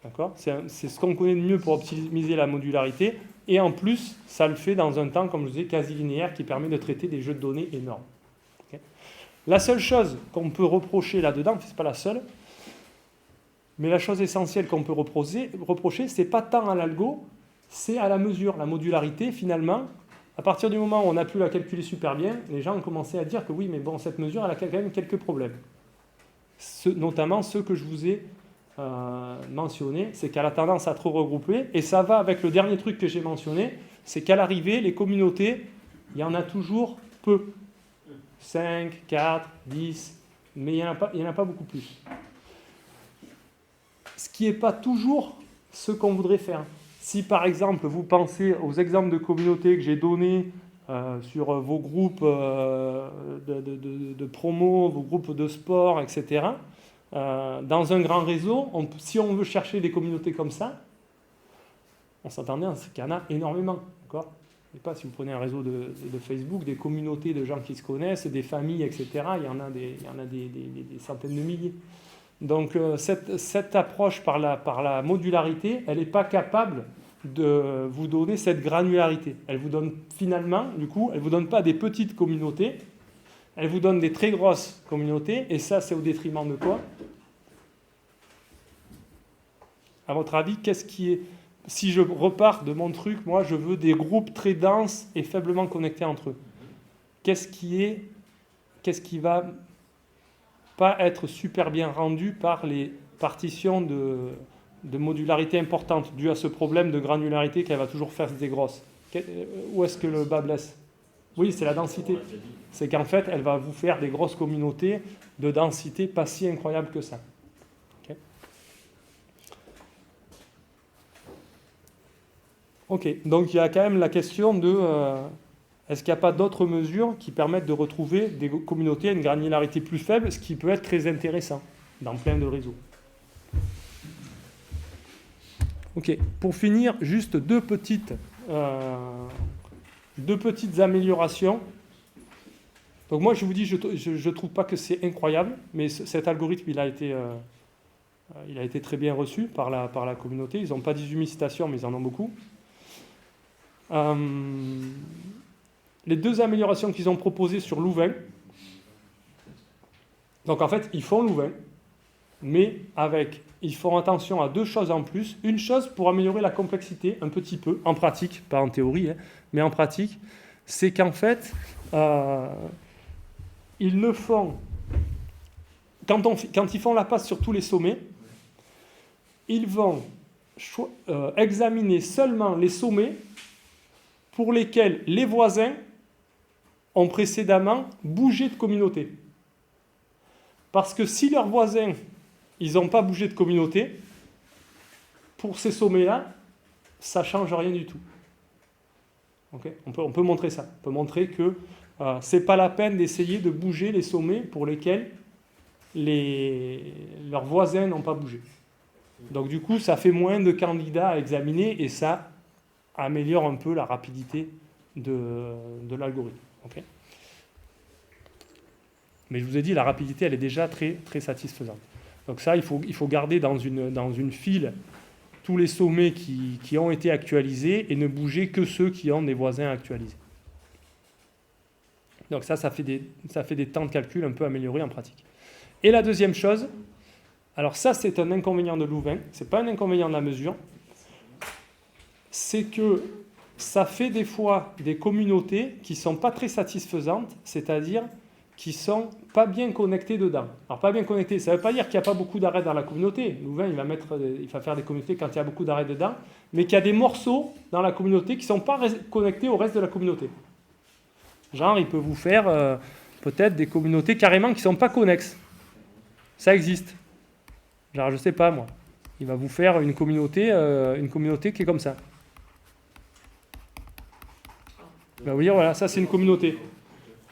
d'accord ? C'est ce qu'on connaît de mieux pour optimiser la modularité, et en plus, ça le fait dans un temps, comme je disais, quasi linéaire, qui permet de traiter des jeux de données énormes. Okay ? La seule chose qu'on peut reprocher là-dedans, c'est pas la seule, mais la chose essentielle qu'on peut reprocher, c'est pas tant à l'algo, c'est à la mesure, la modularité, finalement. À partir du moment où on a pu la calculer super bien, les gens ont commencé à dire que oui, mais bon, cette mesure, elle a quand même quelques problèmes. Notamment ceux que je vous ai mentionnés, c'est qu'elle a tendance à trop regrouper, et ça va avec le dernier truc que j'ai mentionné, c'est qu'à l'arrivée, les communautés, il y en a toujours peu. 5, 4, 10, mais il n'y en a pas beaucoup plus. Ce qui n'est pas toujours ce qu'on voudrait faire. Si par exemple vous pensez aux exemples de communautés que j'ai donnés sur vos groupes de promo, vos groupes de sport, etc., dans un grand réseau, si on veut chercher des communautés comme ça, on s'attendait à ce qu'il y en a énormément. D'accord ? Je ne sais pas si vous prenez un réseau de Facebook, des communautés de gens qui se connaissent, des familles, etc., il y en a des centaines de milliers. Donc cette approche par la modularité, elle n'est pas capable de vous donner cette granularité. Elle vous donne finalement, du coup, elle ne vous donne pas des petites communautés, elle vous donne des très grosses communautés, et ça, c'est au détriment de quoi ? À votre avis, qu'est-ce qui est... Si je repars de mon truc, moi, je veux des groupes très denses et faiblement connectés entre eux. Qu'est-ce qui va pas être super bien rendu par les partitions de modularité importante, dû à ce problème de granularité qu'elle va toujours faire des grosses. Où est-ce que le bas blesse ? Oui, c'est la densité. On l'a déjà dit. C'est qu'en fait, elle va vous faire des grosses communautés de densité pas si incroyable que ça. Ok. Ok, donc il y a quand même la question de est-ce qu'il n'y a pas d'autres mesures qui permettent de retrouver des communautés à une granularité plus faible, ce qui peut être très intéressant dans plein de réseaux. Ok, pour finir, juste deux petites améliorations. Donc moi je vous dis, je trouve pas que c'est incroyable, mais cet algorithme il a été très bien reçu par la communauté. Ils n'ont pas 18 000 citations, mais ils en ont beaucoup. Les deux améliorations qu'ils ont proposées sur Louvain. Donc en fait, ils font Louvain, mais ils font attention à deux choses en plus. Une chose pour améliorer la complexité un petit peu, en pratique, pas en théorie, mais en pratique, c'est qu'en fait, ils ne font... Quand ils font la passe sur tous les sommets, ils vont examiner seulement les sommets pour lesquels les voisins ont précédemment bougé de communauté. Parce que si leurs voisins, ils n'ont pas bougé de communauté, pour ces sommets-là, ça ne change rien du tout. Okay, on peut montrer ça. On peut montrer que ce n'est pas la peine d'essayer de bouger les sommets pour lesquels leurs voisins n'ont pas bougé. Donc du coup, ça fait moins de candidats à examiner et ça améliore un peu la rapidité de l'algorithme. Okay. Mais je vous ai dit, la rapidité, elle est déjà très, très satisfaisante. Donc ça, il faut garder dans une file tous les sommets qui ont été actualisés et ne bouger que ceux qui ont des voisins actualisés. Donc ça fait des temps de calcul un peu améliorés en pratique. Et la deuxième chose, alors ça c'est un inconvénient de Louvain, c'est pas un inconvénient de la mesure, c'est que ça fait des fois des communautés qui sont pas très satisfaisantes, c'est-à-dire qui sont pas bien connectées dedans. Alors pas bien connectées, ça veut pas dire qu'il n'y a pas beaucoup d'arrêts dans la communauté. Louvain, il va faire des communautés quand il y a beaucoup d'arrêts dedans, mais qu'il y a des morceaux dans la communauté qui sont pas connectés au reste de la communauté. Genre, il peut vous faire peut-être des communautés carrément qui sont pas connexes. Ça existe. Genre, je sais pas moi. Il va vous faire une communauté qui est comme ça. Il va vous dire, voilà, ça c'est une communauté.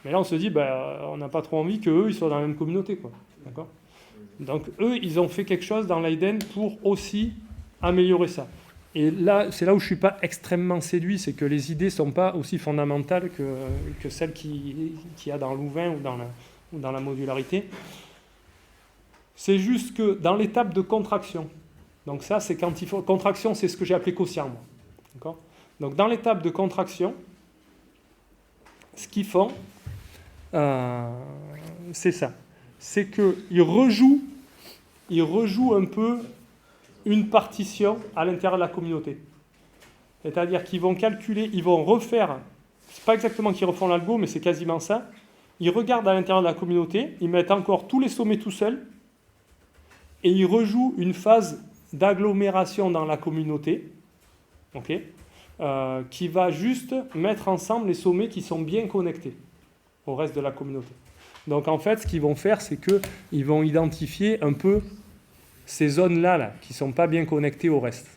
Mais là, on se dit, on n'a pas trop envie qu'eux, ils soient dans la même communauté, quoi. D'accord ? Donc, eux, ils ont fait quelque chose dans l'Aiden pour aussi améliorer ça. Et là, c'est là où je ne suis pas extrêmement séduit, c'est que les idées ne sont pas aussi fondamentales que celles qu'il y a dans Louvain ou dans la modularité. C'est juste que dans l'étape de contraction, donc ça, c'est quand il faut... Contraction, c'est ce que j'ai appelé quotient, moi. D'accord ? Donc, dans l'étape de contraction, ce qu'ils font, c'est ça. C'est qu'ils rejouent un peu une partition à l'intérieur de la communauté. C'est-à-dire qu'ils vont calculer, ils vont refaire, c'est pas exactement qu'ils refont l'algo, mais c'est quasiment ça. Ils regardent à l'intérieur de la communauté, ils mettent encore tous les sommets tout seuls, et ils rejouent une phase d'agglomération dans la communauté, okay, qui va juste mettre ensemble les sommets qui sont bien connectés au reste de la communauté. Donc en fait, ce qu'ils vont faire, c'est qu'ils vont identifier un peu ces zones-là qui ne sont pas bien connectées au reste.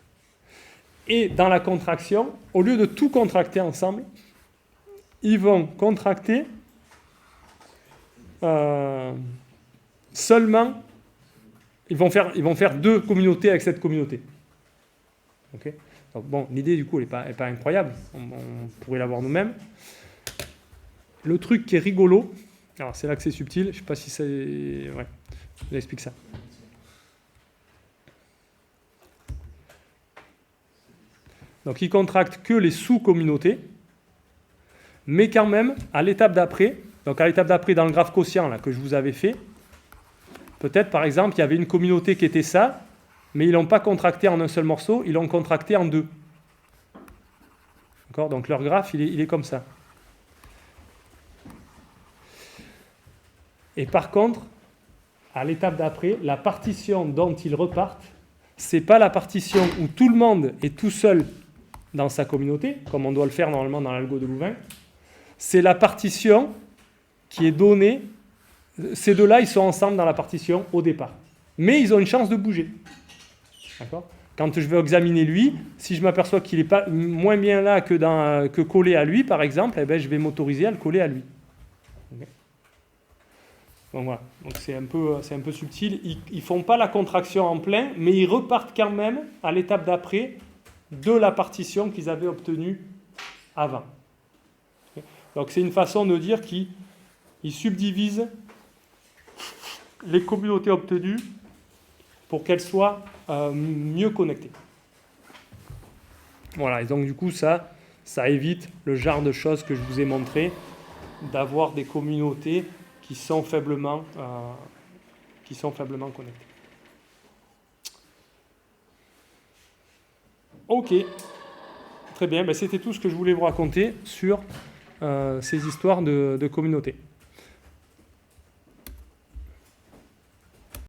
Et dans la contraction, au lieu de tout contracter ensemble, ils vont contracter seulement, ils vont faire deux communautés avec cette communauté. Okay. Donc bon, l'idée du coup, elle n'est pas incroyable, on pourrait l'avoir nous-mêmes. Le truc qui est rigolo, alors c'est là que c'est subtil, je ne sais pas si c'est... Ouais, je vous explique ça. Donc ils contractent que les sous-communautés, mais quand même, à l'étape d'après, donc à l'étape d'après dans le graphe quotient là, que je vous avais fait, peut-être par exemple, il y avait une communauté qui était ça, mais ils ne l'ont pas contracté en un seul morceau, ils l'ont contracté en deux. D'accord ? Donc leur graphe, il est comme ça. Et par contre, à l'étape d'après, la partition dont ils repartent, ce n'est pas la partition où tout le monde est tout seul dans sa communauté, comme on doit le faire normalement dans l'algo de Louvain. c'est la partition qui est donnée. Ces deux-là, ils sont ensemble dans la partition au départ. Mais ils ont une chance de bouger. D'accord ? Quand je vais examiner lui, si je m'aperçois qu'il est pas moins bien là que collé à lui, par exemple, eh ben, je vais m'autoriser à le coller à lui. Okay. Donc voilà. Donc c'est un peu subtil. Ils ne font pas la contraction en plein, mais ils repartent quand même à l'étape d'après de la partition qu'ils avaient obtenue avant. Okay. Donc c'est une façon de dire qu'ils subdivisent les communautés obtenues pour qu'elles soient mieux connectées. Voilà, et donc du coup ça évite le genre de choses que je vous ai montré, d'avoir des communautés qui sont faiblement connectées. Ok, très bien, ben, c'était tout ce que je voulais vous raconter sur ces histoires de communautés.